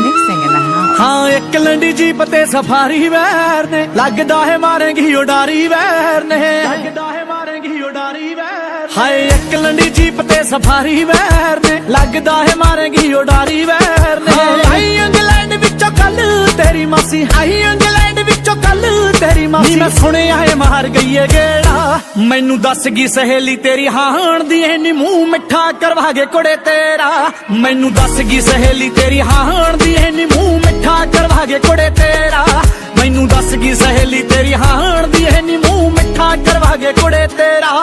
Mixing in the house. हाँ एक Landi jeep ते सफारी वैर ने लगदा है मारेंगी उडारी वैर ने लगदा है मारेंगी उडारी वैर हाय एक लंडी जीप ते सफारी वैर ने लगदा है मारेंगी उडारी वैर ने आई इंग्लैंड विचों कल तेरी मासी आई इंग्लैंड विचों कल तेरी मासी मैं सुनिया है मार गई है गेड़ा मैनू दस गी सहेली तेरी हाण दी नी मुंह मिठा करवा गे कुड़े तेरा मैनू दस गी सहेली तेरी हाण दी नी मुंह मिठा करवा गे कुड़े तेरा मैनू दस गी सहेली तेरी हाण दी नी मुंह मिठा करवा गे कुड़े तेरा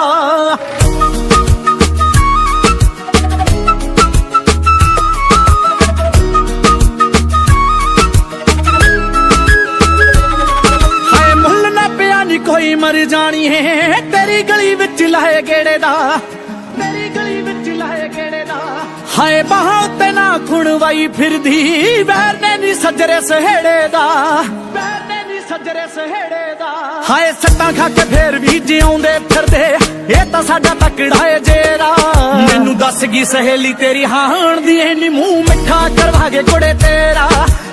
कोई मर जानी है तेरी गली विच लाए गेड़े दा तेरी गली विच लाए गेड़े दा हाय बाहों ते ना खुणवाई फिरदी वैर ने नी सजरे सहेड़े दा वैर ने नी सजरे सहेड़े दा हाय सट्टां खा के फेर भी जिउंदे फिरदे ए तां साडा तकड़ा ए जेरा मैनू दस गी सहेली तेरी हाण दी नी मुंह मिठा करवा गे कुड़े तेरा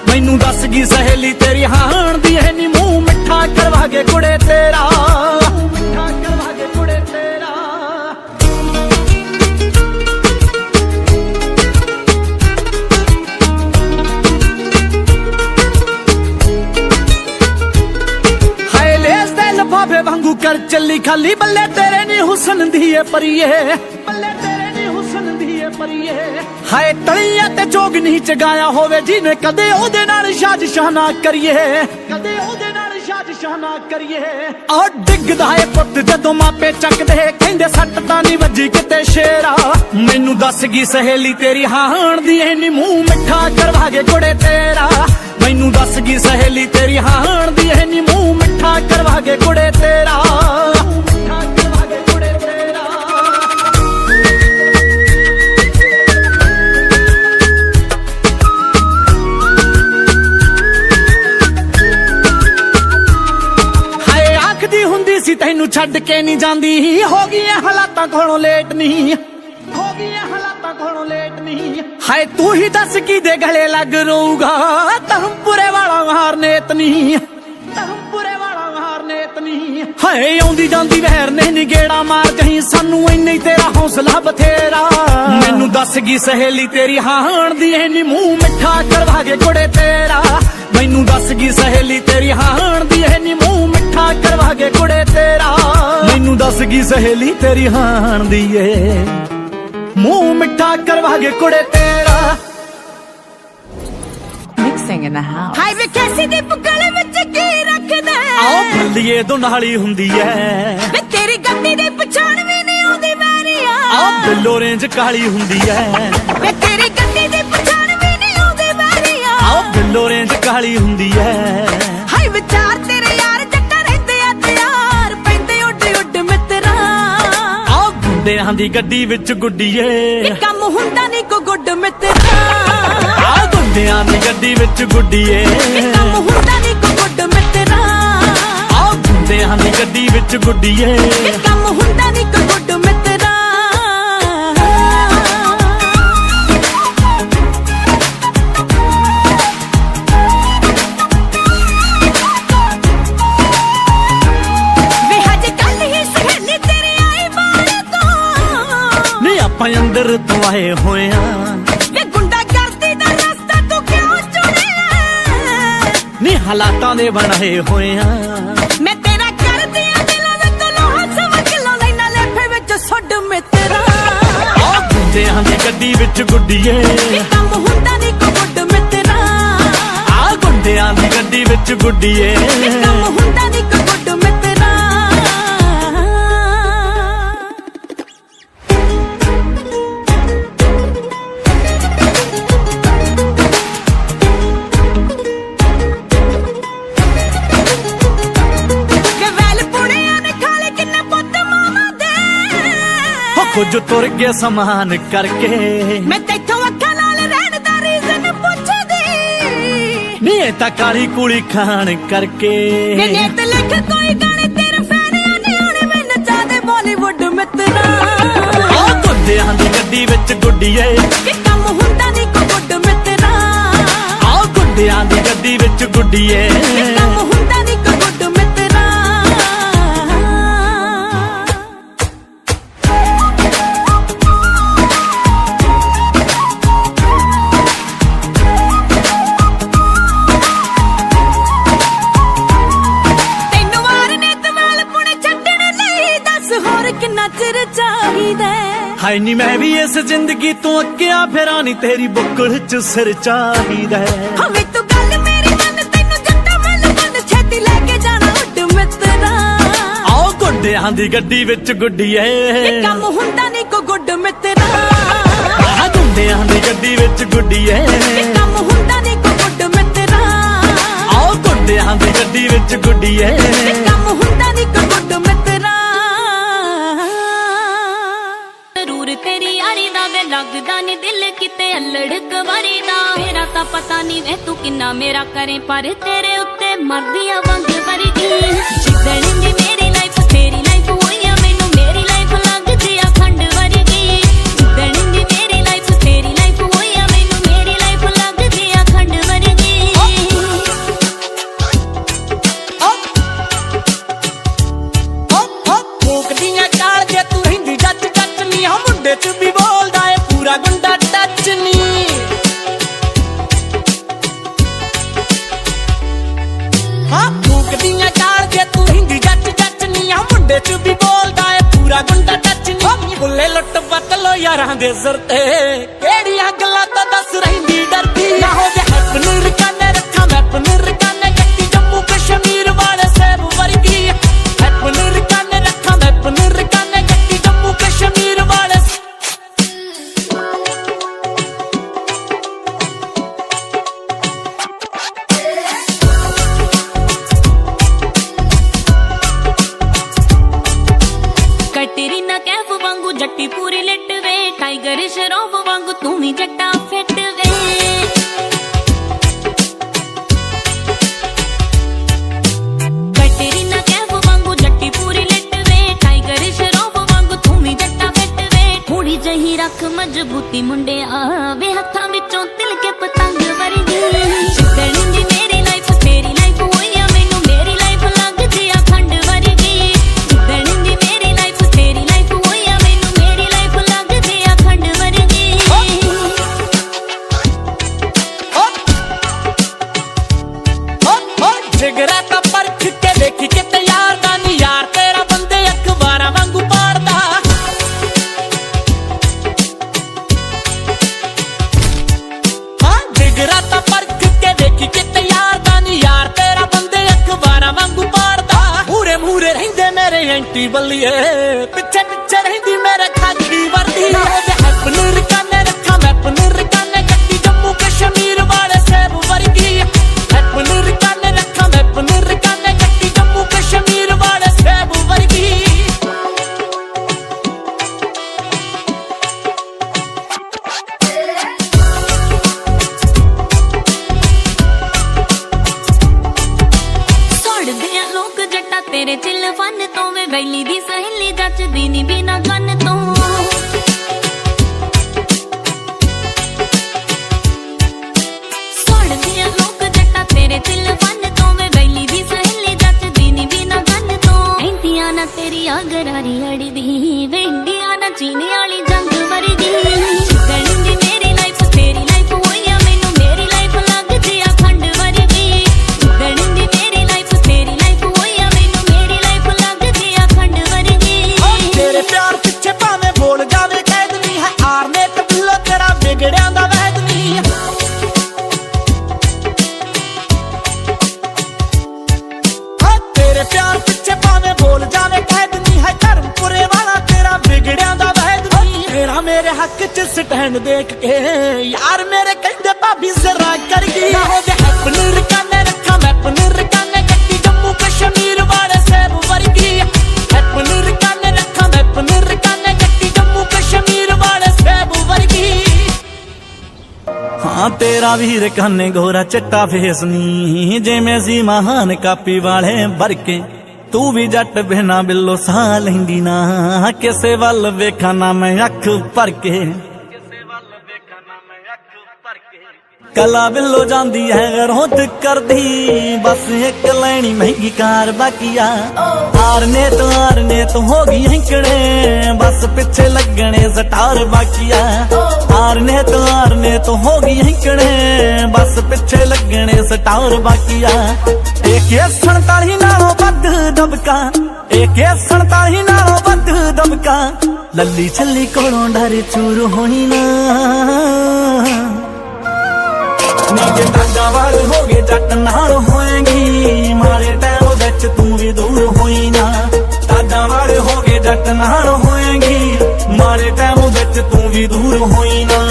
मैनू दस गी सहेली तेरी हाण दी नी मुंह मिठा करवा गे कुड़े तेरा मिठा करवा गे कुड़े तेरा हाय लेस दे लफाफे वांगू कर चली खाली बल्ले तेरे नी हुस्न दी ए परिए बल्ले तेरे नी हुस्न दी ए परिए हाय तलिया ते जोग नहीं चगाया होवे जिने कदे ओदे नाल साजिशां ना करिए कदे ओदे नाल साजिशां ना करिए आ डिगदा है पुੱਤ ਜਦੋਂ ਮਾਪੇ ਚੱਕਦੇ ਕਹਿੰਦੇ ਸੱਟ ਤਾਂ ਨਹੀਂ ਵੱਜੀ ਕਿਤੇ ਸ਼ੇਰਾ ਮੈਨੂੰ ਦੱਸ ਗਈ ਸਹੇਲੀ ਤੇਰੀ ਹਾਣ ਦੀ ਐਨੀ ਮੂੰਹ ਮਿੱਠਾ ਕਰਵਾ ਗੇ ਕੁੜੇ ਤੇਰਾ ਮੈਨੂੰ ਦੱਸ ਗਈ ਸਹੇਲੀ ਤੇਰੀ ਹਾਣ ਦੀ ਐਨੀ ਮੂੰਹ ਮਿੱਠਾ ਕਰਵਾ ਗੇ ਕੁੜੇ ਤੇਰਾ ਮਿੱਠਾ ਕਰਵਾ ਗੇ ਕੁੜੇ ਤੇਰਾ ਸੀ ਤੈਨੂੰ ਛੱਡ ਕੇ ਨਹੀਂ ਜਾਂਦੀ ਹੋ ਗਈਆਂ ਹਾਲਾਤਾਂ ਕੋਲੋਂ ਲੇਟ ਨਹੀਂ ਹੋ ਗਈਆਂ ਹਾਲਾਤਾਂ ਕੋਲੋਂ ਲੇਟ ਨਹੀਂ ਹਾਏ ਤੂੰ ਹੀ ਦੱਸ ਕਿਦੇ ਗਲੇ ਲੱਗ ਰਹੂਗਾ ਧਰਮਪੁਰੇ ਵਾਲਾ ਹਾਰ ਨੇਤ ਨਹੀਂ ਧਰਮਪੁਰੇ ਵਾਲਾ ਹਾਰ ਨੇਤ ਨਹੀਂ ਹਾਏ ਆਉਂਦੀ ਜਾਂਦੀ ਵਹਿਰ ਨੇ ਨੀ ਗੇੜਾ ਮਾਰ ਕਹੀਂ ਸਾਨੂੰ ਇੰਨੇ ਹੀ ਤੇਰਾ ਹੌਸਲਾ ਬਥੇਰਾ ਮੈਨੂੰ ਦੱਸ ਗਈ ਸਹੇਲੀ ਤੇਰੀ ਹਾਣ ਦੀ ਐਨੀ ਮੂੰਹ ਮਿੱਠਾ ਕਰਵਾ ਗੇ ਕੁੜੇ ਤੇਰਾ ਮੈਨੂੰ ਦੱਸ ਗਈ ਸਹੇਲੀ ਤੇਰੀ ਹਾਣ ਦੀ ਐਨੀ ਮੂੰਹ ਮਿੱਠਾ ਕਰਵਾ ਗੇ ਕੁੜੇ ਤੇਰਾ ਮੈਨੂੰ ਦੱਸ ਗਈ ਸਹੇਲੀ ਤੇਰੀ ਹਾਣ ਦੀ ਏ ਮੂੰਹ ਮਿੱਠਾ ਕਰਵਾ ਗੇ ਕੁੜੇ ਤੇਰਾ Mixing in the house. ਹਾਈ ਵੇ ਕੈਸੀ ਦੀ ਪੁਕਲੇ ਵਿੱਚ ਕੀ ਰੱਖਦਾ ਆਓ ਫੱਲੀਏ ਦੁਨਾਲੀ ਹੁੰਦੀ ਐ ਵੇ ਤੇਰੀ ਗੱਡੀ ਦੀ ਪਛਾਣ ਵੀ ਨਹੀਂ ਆਉਂਦੀ ਮੈਰੀਆ ਆਓ ਬਿੱਲੋ ਰੇਂਜ ਕਾਲੀ ਹੁੰਦੀ ਐ ਵੇ ਤੇਰੀ ਗੱਡੀ ਦੀ ਪਛਾਣ ਵੀ ਨਹੀਂ ਆਉਂਦੀ ਮੈਰੀਆ ਆਓ ਬਿੱਲੋ ਰੇਂਜ ਕਾਲੀ ਹੁੰਦੀ ਐ ਹਾਈ ਵਿਚਾਰ ਤੇਰੇ ਯਾਰ ਜੱਟਾਂ ਰਹਿੰਦੇ ਆ ਤਿਆਰ ਪੈਂਦੇ ਉੱਡ ਉੱਡ ਮਿੱਤਰਾ ਆਓ ਗੁੰਡਿਆਂ ਦੀ ਗੱਡੀ ਵਿੱਚ ਗੁੱਡੀਏ ਇਹ ਕੰਮ ਹੁੰਦਾ ਨਹੀਂ ਕੋ ਗੁੱਡ ਮਿੱਤਰਾ ਆਓ ਗੁੰਡਿਆਂ ਦੀ ਗੱਡੀ ਵਿੱਚ ਗੁੱਡੀਏ ਇਹ ਕੰਮ ਹੁੰਦਾ ਨਹੀਂ ਕੋ ਗੁੱਡ ਮਿੱਤਰਾ ਆਓ ਗੁੰਡਿਆਂ ਦੀ ਗੱਡੀ ਵਿੱਚ ਗੁੱਡੀਏ ਇਹ ਕੰਮ ਹੁੰਦਾ ਨਹੀਂ ਕੋ ਗੁੱਡ ਮਿੱਤਰਾ ਅੰਦਰ ਤੋਂ ਆਏ ਹੋਏ ਆ ਵੇ ਗੁੰਡਾ ਕਰਦੀ ਦਾ ਰਸਤਾ ਤੂੰ ਕਿਉਂ ਚੁਣਿਆ ਨੀ ਹਾਲਾਤਾਂ ਦੇ ਬਣਾਏ ਹੋਏ ਆ ਮੈਂ ਤੇਰਾ ਕਰਦੀ ਆ ਦਿਲਾਂ ਵਿੱਚ ਲੋਹਾ ਸਮਝ ਲੋ ਲੈਣਾ ਲੇਫੇ ਵਿੱਚ ਛੱਡ ਮਿੱਤਰਾ ਆ ਗੁੰਡਿਆਂ ਦੀ ਗੱਡੀ ਵਿੱਚ ਗੁੱਡੀਏ ਇਹ ਕੰਮ ਹੁੰਦਾ ਨਹੀਂ ਕੋ ਗੁੱਡ ਮਿੱਤਰਾ ਆ ਗੁੰਡਿਆਂ ਦੀ ਗੱਡੀ ਵਿੱਚ ਗੁੱਡੀਏ ਇਹ ਕੰਮ ਹੁੰਦਾ ਨਹੀਂ ਕੋ ਗੁੱਡ ਮਿੱਤਰਾ ਕੁਝ ਤੁਰ ਗਿਆ ਸਮਾਨ ਕਰਕੇ ਮੈਂ ਤੈਥੋਂ ਅੱਖਾਂ ਨਾਲ ਰਹਿਣ ਦਾ ਰੀਜ਼ਨ ਪੁੱਛਦੀ ਨੀ ਇਹ ਤਾਂ ਕਾਲੀ ਕੁਲੀ ਖਾਣ ਕਰਕੇ ਮੈਨੇ ਤੇ ਲਿਖ ਕੋਈ ਗਾਣੇ ਤੇਰੇ ਫੈਨ ਆਣੇ ਆਣੇ ਮੈਂ ਨਚਾ ਦੇ ਬਾਲੀਵੁੱਡ ਮਿੱਤਰਾ ਆ ਗੁੰਡਿਆਂ ਦੀ ਗੱਡੀ ਵਿੱਚ ਗੁੱਡੀਏ ਕਿ ਕੰਮ ਹੁੰਦਾ ਨਹੀਂ ਕੋ ਗੁੱਡ ਮਿੱਤਰਾ ਆਹ ਗੁੱਡਿਆਂ ਦੀ ਗੱਡੀ ਵਿੱਚ ਗੁੱਡੀਏ ਕਿ ਕੰਮ ਹੁੰਦਾ ਨਹੀਂ ਕੋ ਗੁੱਡ ਮਿੱਤਰਾ ਤੈਨੂੰ ਵਾਰ ਨੇ ਤਵਾਲ ਪੁਣੇ ਛੱਡਣ ਲਈ ਦੱਸ ਹੋਰ ਕਿੰਨਾ ਚਿਰ ਚਾਹੀਦਾ ਹਾਏ ਨੀ ਮੈਂ ਵੀ ਇਸ ਜ਼ਿੰਦਗੀ ਤੋਂ ਅੱਕਿਆ ਫਿਰਾਂ ਨੀ ਤੇਰੀ ਬੁੱਕਲ ਚ ਸਿਰ ਚਾਹੀਦਾ ਹਵੇ ਤੂੰ ਗੱਲ ਮੇਰੀ ਮੰਨ ਤੈਨੂੰ ਜੱਟਾ ਮੈਨੂੰ ਮੰਨ ਛੇਤੀ ਲੈ ਕੇ ਜਾਣਾ ਉੱਡ ਮਿੱਤਰਾ ਆਓ ਗੁੱਡਿਆਂ ਦੀ ਗੱਡੀ ਵਿੱਚ ਗੁੱਡੀਏ ਇਹ ਕੰਮ ਹੁੰਦਾ ਨਹੀਂ ਕੋ ਗੁੱਡ ਮਿੱਤਰਾ ਆਹ ਗੁੱਡਿਆਂ ਦੀ ਗੱਡੀ ਵਿੱਚ ਗੁੱਡੀਏ ਇਹ ਕੰਮ ਹੁੰਦਾ ਨਹੀਂ ਕੋ ਗੁੱਡ ਮਿੱਤਰਾ ਆਓ ਗੁੱਡਿਆਂ ਦੀ ਗੱਡੀ ਵਿੱਚ ਗੁੱਡੀਏ ਇਹ ਕੰਮ ਹੁੰਦਾ ਨਹੀਂ ਕੋ ਗੁੱਡ ਮਿੱਤਰਾ ਜ਼ਰੂਰ ਤੇਰੀ ਯਾਰੀ ਦਾ ਵੇ ਲੱਗਦਾ ਨੀ ਦਿਲ ਕਿਤੇ ਅਲੜ ਕਵਾਰੀ ਦਾ ਮੇਰਾ ਤਾਂ ਪਤਾ ਨਹੀਂ ਵੇ ਤੂੰ ਕਿੰਨਾ ਮੇਰਾ ਕਰੇ ਪਰ ਤੇਰੇ ਉੱਤੇ ਮਰਦੀ ਆ ਵੰਗ ਵਰਗੀ ਜਿੱਦਣ ਦੀ ਮੇਰੀ ਲਾਈਫ ਤੇਰੀ ਲਾਈਫ ਹੋਈ ਆ ਮੈਨੂੰ ਮੇਰੀ ਲਾਈਫ ਲੱਗਦੀ ਆ ਖੰਡ ਵਰਗੀ ਜਿੱਦਣ ਦੀ ਮੇਰੀ ਲਾਈਫ ਤੇਰੀ ਲਾਈਫ ਹੋਈ ਆ ਮੈਨੂੰ ਮੇਰੀ ਲਾਈਫ ਲੱਗਦੀ ਆ ਖੰਡ ਵਰਗੀ ਫੂਕਦੀਆਂ ਕਾਲ ਜੇ ਤੂੰ ਰਹਿੰਦੀ ਜੱਟ ਜੱਟ ਨੀ ਆ ਮੁੰਡੇ ਚ ਵੀ ਬੋਲਦਾ ਏ ਪੂਰਾ ਗੁੰਡਾ ਟੱਚ ਨੀ ਹਾਂ ਫੂਕਦੀਆਂ ਕਾਲ ਜੇ ਤੂੰ ਰਹਿੰਦੀ ਜੱਟ ਜੱਟ ਨੀ ਆ ਮੁੰਡੇ ਚ ਵੀ ਬੋਲਦਾ ਏ ਪੂਰਾ ਗੁੰਡਾ ਟੱਚ ਨੀ ਬੁੱਲੇ ਲੁੱਟ ਪੱਟ ਲੋ ਯਾਰਾਂ ਦੇ ਸਿਰ ਤੇ ਕਿਹੜੀਆਂ ਗੱਲਾਂ ਤੋਂ ਦੱਸ ਰਹਿੰਦੀ ਡਰਦੀ ਨਾ ਹੋ ਜਾ ਹੈਪਨ ਰਕਾਨੇ ਰੱਖਾਂ ਮੈਂ ਪਨ ਰਕਾਨੇ ਗੱਟੀ ਜੰਮੂ ਕਸ਼ਮੀਰ ਵਾਲੇ ਸੇਬ ਵਰਗੀ ਹੈਪਨ ਰਕਾਨੇ ਰੱਖਾਂ ਮੈਂ ਪਨ ਰਕਾਨੇ ਗੱਟੀ ਜੰਮੂ ਕਸ਼ਮੀਰ ਵਾਲੇ ਕਟਰੀਨਾ ਕੈਫ ਵਾਂਗੂ ਜੱਟੀ ਪੂਰੀ ਲਿਟ ਵੇ ਟਾਈਗਰ ਸ਼ਰੋਫ ਵਾਂਗੂ ਤੂੰ ਵੀ ਜੱਟਾ ਫਿੱਟ ਵੇ ਕਟਰੀਨਾ ਕੈਫ ਵਾਂਗੂ ਜੱਟੀ ਪੂਰੀ ਲਿਟ ਵੇ ਟਾਈਗਰ ਸ਼ਰੋਫ ਵਾਂਗੂ ਤੂੰ ਵੀ ਜੱਟਾ ਫਿੱਟ ਵੇ ਥੋੜੀ ਜਹੀ ਰੱਖ ਮਜ਼ਬੂਤੀ ਮੁੰਡਿਆ ਵੇ ਹੱਥਾਂ ਵਿੱਚੋਂ ਤਿਲ ਕੇ ਪਤੰਗ ਵਰਗੀ ਜਿੱਦਣ ਦੀ ਮੇਰੀ ਲਾਈਫ ਤੇਰੀ ਲਾਈਫ ਹੋਈ ਆ ਮੈਨੂੰ ਮੇਰੀ ਲਾਈਫ ਲੱਗਦੀ ਆ ਖੰਡ ਵਰਗੀ ਜਿੱਦਣ ਦੀ ਮੇਰੀ ਲਾਈਫ ਤੇਰੀ ਲਾਈਫ ਹੋਈ ਆ ਮੈਨੂੰ ਮੇਰੀ ਲਾਈਫ ਲੱਗਦੀ ਆ ਖੰਡ ਵਰਗੀ ਜਿਗਰਾ ਤਾਂ ਪਰਖ ਕੇ ਵੇਖੀ ਕਿਤੇ ਯਾਰ ਦਾ ਨੀ ਯਾਰ ਤੇਰਾ ਬੰਦੇ ਅਖਬਾਰਾਂ ਵਾਂਗੂ ਪਾੜਦਾ ਹਾਂ ਜਿਗਰਾ ਤਾਂ ਪਰਖ ਕੇ ਵੇਖੀ ਕਿਤੇ ਯਾਰ ਦਾ ਨੀ ਯਾਰ ਤੇਰਾ ਬੰਦੇ ਅਖਬਾਰਾਂ ਵਾਂਗੂ ਪਾੜਦਾ ਮੂਰੇ ਮੂਰੇ ਰਹਿੰਦੇ ਮੇਰੇ ਐਂਟੀ ਬੱਲੀਏ ਪਿੱਛੇ ਪਿੱਛੇ ਰਹਿੰਦੀ ਮੇਰੇ ਖਾਕੀ ਵਰਦੀ ਹੈਪਨ ਰਕਾਨੇ ਰੱਖਾਂ ਮੈਂ ਪਨ ਰਕਾਨੇ ਗੱਟੀ ਜੰਮੂ ਕਸ਼ਮੀਰ ਵਾਲੇ ਸੇਬ ਵਰਗੀ ਹੈਪਨ ਰਕਾਨੇ ਰੱਖਾਂ ਮੈਂ ਪਨ ਰਕਾਨੇ ਗੱਟੀ ਜੰਮੂ ਕਸ਼ਮੀਰ ਵਾਲੇ ਸੇਬ ਵਰਗੀ ਸੜਦੇ ਆ ਲੋਕ ਜੱਟਾ ਤੇਰੇ ਚਿੱਲ ਫਨ ਤੋਂ ਵੇ ਵੈਲੀ ਦੀ ਸਹੇਲੀ ਜੱਚਦੀ ਨੀ ਬਿਨਾ ਕੰਨ ਤੋਂ ਸੜਦੇ ਆ ਲੋਕ ਜੱਟਾ ਤੇਰੇ ਚਿੱਲ ਫਨ ਤੋਂ ਵੇ ਵੈਲੀ ਦੀ ਸਹੇਲੀ ਜੱਚਦੀ ਨੀ ਬਿਨਾ ਕੰਨ ਤੋਂ ਐਂਟੀਆਂ ਨਾ ਤੇਰੀ ਗਰਾਰੀ ਅੜਦੀ ਵੈਂਡੀਆਂ ਨਾ ਚੀਨੀ ਵਾਲੀ ਜੰਗ ਵਰਗੀ ਜਿੱਦਣ ਦੀ ਮੇਰੀ ਲਾਈਫ ਤੇਰੀ ਲਾਈਫ ਹੋਈ ਆ ਮੈਨੂੰ ਮੇਰੀ ਲਾਈਫ ਲੱਗਦੀ ਆ ਖੰਡ ਵਰਗੀ ਜਿੱਦਣ ਦੀ ਮੇਰੀ ਲਾਈਫ ਤੇਰੀ ਲਾਈਫ ਹੋਈ ਆ ਮੈਨੂੰ ਮੇਰੀ ਲਾਈਫ ਲੱਗਦੀ ਆ ਖੰਡ ਵਰਗੀ ਤੇਰੇ ਪਿਆਰ ਪਿੱਛੇ ਭਾਵੇਂ ਬੋਲ ਜਾਵੇ ਕੈਦ ਨਹੀਂ ਹੈ ਆਰਨੇ ਕਬੀਲੋ ਤੇਰਾ ਵਿਗੜਿਆਂ ਦਾ ਵੈਦ ਨਹੀਂ ਹਾਂ ਤੇਰੇ ਪਿਆਰ ਪਿੱਛੇ ਭਾਵੇਂ ਬੋਲ ਜਾਵੇ ਕੈਦ ਨਹੀਂ ਹੈ ਧਰਮਪੁਰੇ ਵਾਲਾ ਤੇਰਾ ਵਿਗੜਿਆਂ ਦਾ ਵੈਦ ਨਹੀਂ ਤੇਰਾ ਮੇਰੇ ਹੱਕ ਚ ਸਟੈਂਡ ਦੇਖ ਕੇ ਯਾਰ ਮੇਰੇ ਕਹਿੰਦੇ ਭਾਬੀ ਜ਼ਰਾ ਕਰ ਗਈ ਨਾ ਹੋ ਜਾ ਹੈਪਨ ਰਕਾਨੇ ਰੱਖਾਂ ਮੈਂ ਪਨ ਰਕਾਨੇ ਗੱਟੀ ਜੰਮੂ ਕਸ਼ਮੀਰ ਵਾਲੇ ਸੇਬ ਵਰਗੀ ਹੈਪਨ ਰਕਾਨੇ ਰੱਖਾਂ ਮੈਂ ਪਨ ਰਕਾਨੇ ਗੱਟੀ ਜੰਮੂ ਕਸ਼ਮੀਰ ਵਾਲੇ ਸੇਬ ਵਰਗੀ ਹਾਂ ਤੇਰਾ ਵੀਰ ਕਾਨੇ ਗੋਰਾ ਚਿੱਟਾ ਫੇਸ ਨੀ ਜਿਵੇਂ ਸੀ ਮਹਾਨ ਕਾਪੀ ਵਾਲੇ ਵਰਕੇ तू भी जट बिना बिल्लो सा लेंदी ना किसे वल वेखा ना मैं अख भर के कला बिल्लो जांदी है रोत कर दी बस एक लैनी महंगी कार बाकिया आरने तो होगी हैंकड़े बस पिछे लगने सटार बाकिया आरने तो होगी हैंकड़े बस पिछे लगने सटार बाकिया एक 47 नालों बद दबका एक 47 नालों बद दबका लल्ली छल्ली कोलों डर चूर होई ना नीचे टांगा वाल हो गए जट नाल होएगी मारे टैम विच तू भी दूर होई ना टांगा वाल हो गए जट नाल होएगी मारे टैम विच तू भी दूर होई ना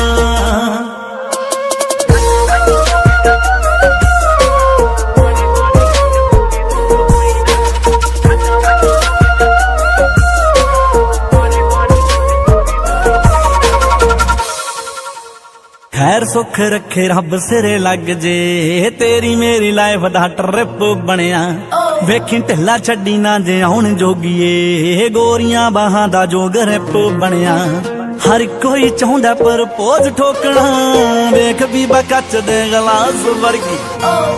खैर सुख रखे रब सिरे लग जे तेरी मेरी लाइफ दा ट्रिप बनया वेखी ढिला छड्डी ना जे आउण जोगीए गोरियां बाहां दा जो ग्रिप बनया हर कोई चाहुंदा प्रपोज ठोकना वेख बीबा कच दे गलास वर्गी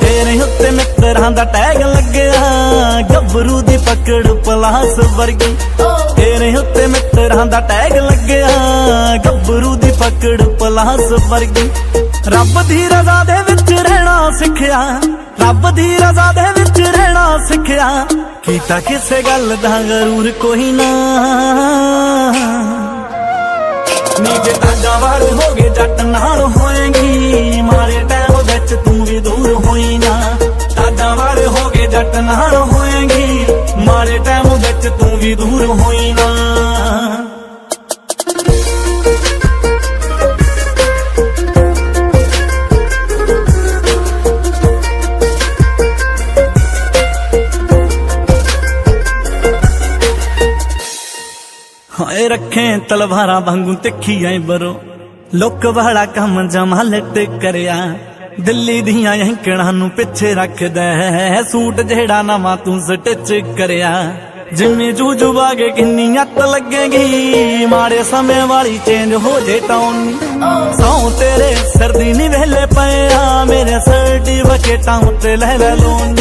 तेरे उत्ते मित्तरां दा टैग लगया गबरू दी पकड़ पलास वर्गी तेरे उत्ते मित्तरां दा टैग लगया गबरू दी पकड़ पलास वर्गी रब दी रज़ा दे विच रहना सिखया रब दी रज़ा दे विच रहना सिखया कीता किसे गल दा गरूर कोई ना नीचे टांगा वाल हो गए जट नाल होएगी मारे टैम विच तू भी दूर होई ना टांगा वाल हो गए जट नाल होएगी मारे टैम विच तू भी दूर होई ना हाय रखे तलवारा वांगू तिखी आई बरो लुक वाला काम जमालट करया दिल्ली दियां हैंकड़ां नू पिछे रखदा है सूट जेड़ा नवा तू स्टिच करया जिम्मी जूजू बागे किन्नी अत लगेगी माड़े समय वाली चेंज हो जे टाउन सौ तेरे सर्दी नी वेले पया मेरे सर्टिफिकेटां उत्ते ले ले लोन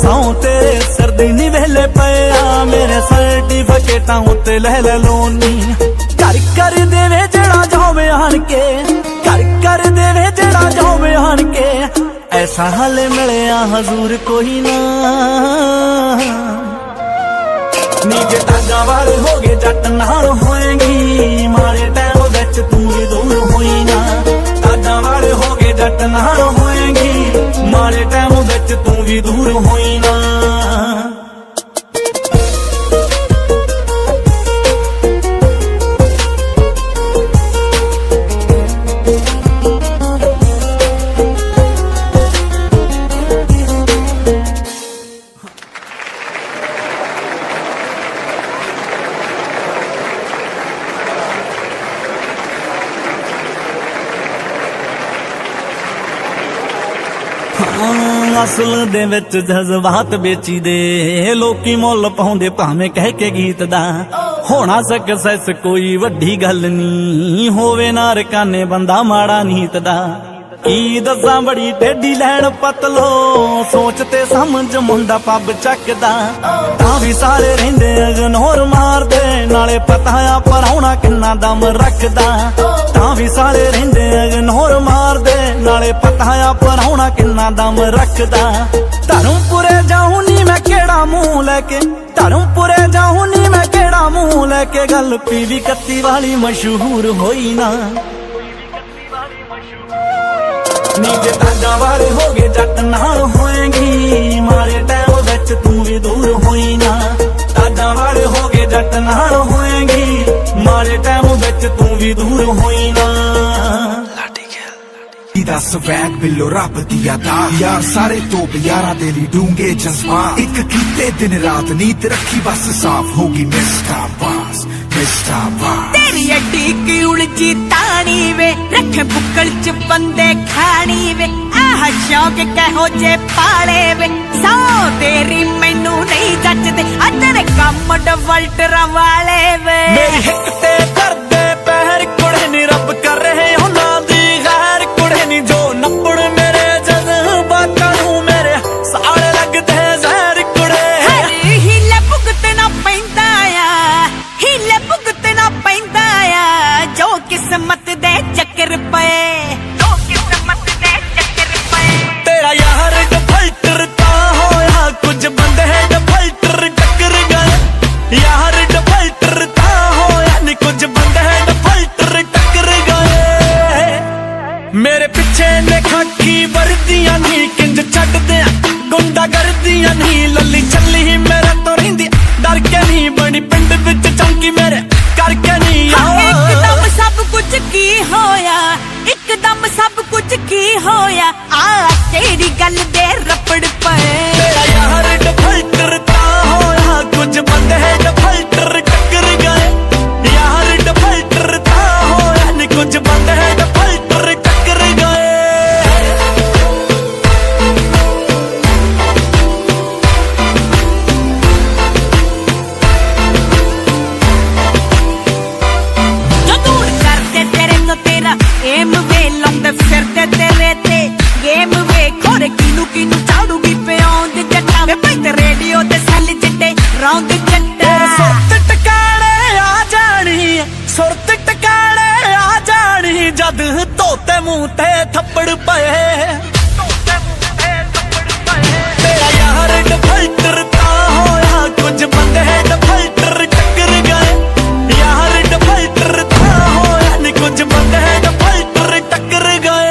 सौ तेरे सर्दी नी वेले पया मेरे सर्टिफिकेटां उत्ते ले ले लोन कर कर देवे जेड़ा जावे आन के कर देवे जेड़ा जावे आन के ऐसा हाल मिलया हजूर कोई ना नीचे टांगा वाल हो गए जट नाल होएगी मारे टैम विच तू भी दूर होई ना टांगा वाल हो गए जट नाल होएगी मारे टैम विच तू भी दूर होई ना असल दे विच जज्बात बेची दे लोकी मुल पाउंदे भावें कह के गीत दा होना सक्सेस कोई वड्डी गल नी होवे ना रकाने बंदा माड़ा नीत दा की दसां बड़ी टेढ़ी लैन पतलो सोचते समझ मुंडा पब चकदा तां भी सारे रहिंदे इग्नोर मारदे नाले पता आ पराउणा किन्ना दम रखदा तां भी सारे रहिंदे इग्नोर मारदे नाले पता आ पराउणा किन्ना दम रखदा धर्मपुरे जाऊं नी मैं केड़ा मुंह लेके धर्मपुरे जाऊं नी मैं केड़ा मुंह लेके गल पीवी कत्ती वाली मशहूर होई ना नीचे टांगा वाल हो गए जट नाल होएगी मारे टैम विच तू भी दूर होई ना टांगा वाल हो गए जट नाल होएगी मारे टैम विच तू भी दूर होई ना दा स्वैग बिल्लो रब दिया दा यार सारे तो यारा दे ली डूंगे जज्बा एक कीते दिन रात नीत रखी बस साफ होगी मिस्टर बास तेरी अड्डी की उलझी तानी वे रखे बुक्कल च बंदे खानी वे आह ਸ਼ੌਕ ਕਹੋ ਜੇ ਪਾਲੇ ਵੇ ਸੋ ਤੇਰੀ ਮੈਨੂੰ ਨਹੀਂ ਜੱਜਦੇ ਆ ਤੇਰੇ ਕੰਮ ਡਵਲਟਰਾਂ ਵਾਲੇ ਵੇ ਮੇਰੀ ਹਿੱਕ ਤੇ ਕਰਦੇ ਪੈਰ ਕੁੜੇ ਨੀ ਰੱਬ ਕਰ ਰਹੇ ਉਹਨਾਂ ਦੀ ਗੈਰ ਕੁੜੇ ਨੀ ਜੋ ਨੱਪਣ ਮੇਰੇ ਜਜ਼ਬਾਤਾਂ ਨੂੰ ਮੇਰੇ ਸਾਲੇ ਲੱਗਦੇ ਜ਼ਹਿਰ ਕੁੜੇ ਹੀਲੇ ਭੁਗਤਣਾ ਪੈਂਦਾ ਆ ਹੀਲੇ ਭੁਗਤਣਾ ਪੈਂਦਾ ਆ ਜੋ ਕਿਸਮਤ ਦੇ ਚੱਕਰ ਪਏ ਜੋ ਕਿਸਮਤ ਦੇ ਚੱਕਰ ਪਏ ਤੇਰਾ ਯਾਰ ਡਫਲਟਰ ਤਾਂ ਹੋਇਆ ਕੁਝ ਬੰਦੇ ਡਫਲਟਰ ਟੱਕਰ ਗਏ ਯਾਰ ਡਫਲਟਰ ਤਾਂ ਹੋਇਆ ਨੀ ਕੁਝ ਬੰਦੇ ਡਫਲਟਰ ਟੱਕਰ ਗਏ ਮੇਰੇ ਪਿੱਛੇ ਨੇ ਖਾਕੀ ਵਰਦੀਆਂ ਨੀ ਕਿੰਜ ਛੱਡਦੇ ਗੁੰਡਾ ਕਰਦੀਆਂ ਨੀ ਲੱਲੀ ਚੱਲੀ ਮੇਰੇ ਤੋਂ ਰਹਿੰਦੀ ਡਰ ਕੇ ਨਹੀਂ ਬਣੀ ਪਿੰਡ ਵਿੱਚ ਚੌਂਕੀ ਮੇਰੇ ਕਰਕੇ ਨਹੀਂ ਇੱਕਦਮ ਸਭ ਕੁਝ ਕੀ ਹੋਇਆ ਇੱਕਦਮ ਸਭ ਕੁਝ ਕੀ ਹੋਇਆ ਆ ਤੇਰੀ ਗੱਲ ਦੇ ਰੱਪੜ ਪਏ ਤੇਰਾ ਯਾਰ ਡਫਲਟਰ ਤਾਂ ਹੋਇਆ ਕੁਝ ਬੰਦੇ ਡਫਲਟਰ ਟੱਕਰ ਗਏ ਯਾਰ ਡਫਲਟਰ ਤਾਂ ਹੋਇਆ ਨੀ ਕੁਝ ਬੰਦੇ ਡਫਲਟਰ ਟੱਕਰ ਗਏ ਜੋ ਦੂਰ ਕਰਦੇ ਤੇਰੇ ਤੋਂ ਤੇਰਾ ਏਮ ਵੇ ਲਾਉਂਦੇ ਫਿਰਦੇ ਤੇਰੇ ਤੇ ਗੇਮ ਵੇ ਖੋਰੇ ਕਿਨੂੰ ਚਾੜੂਗੀ ਪਿਆਉਂਦ ਜੱਟਾਂ ਵੇ ਭਾਈ ਤੇ ਰੇਡੀਓ ਤੇ ਸੈੱਲ ਚਿੱਟੇ ਰੌਂਦ ਜੱਟਾ ਸੁਰਤ ਟਿਕਾਣੇ ਆ ਜਾਣੀ ਸੁਰਤ ਟਿਕਾਣੇ ਆ ਜਾਣੀ ਜਦ ਧੋਤੇ ਮੂੰਹ ਤੇ ਥੱਪੜ ਪਏ ਤੇਰਾ ਯਾਰ ਡਫਲਟਰ ਤਾਂ ਹੋਇਆ ਕੁਝ ਬੰਦੇ ਡਫਲਟਰ ਟੱਕਰ ਗਏ ਯਾਰ ਡਫਲਟਰ ਤਾਂ ਹੋਇਆ ਨੀ ਕੁਝ ਬੰਦੇ ਡਫਲਟਰ ਟੱਕਰ ਗਏ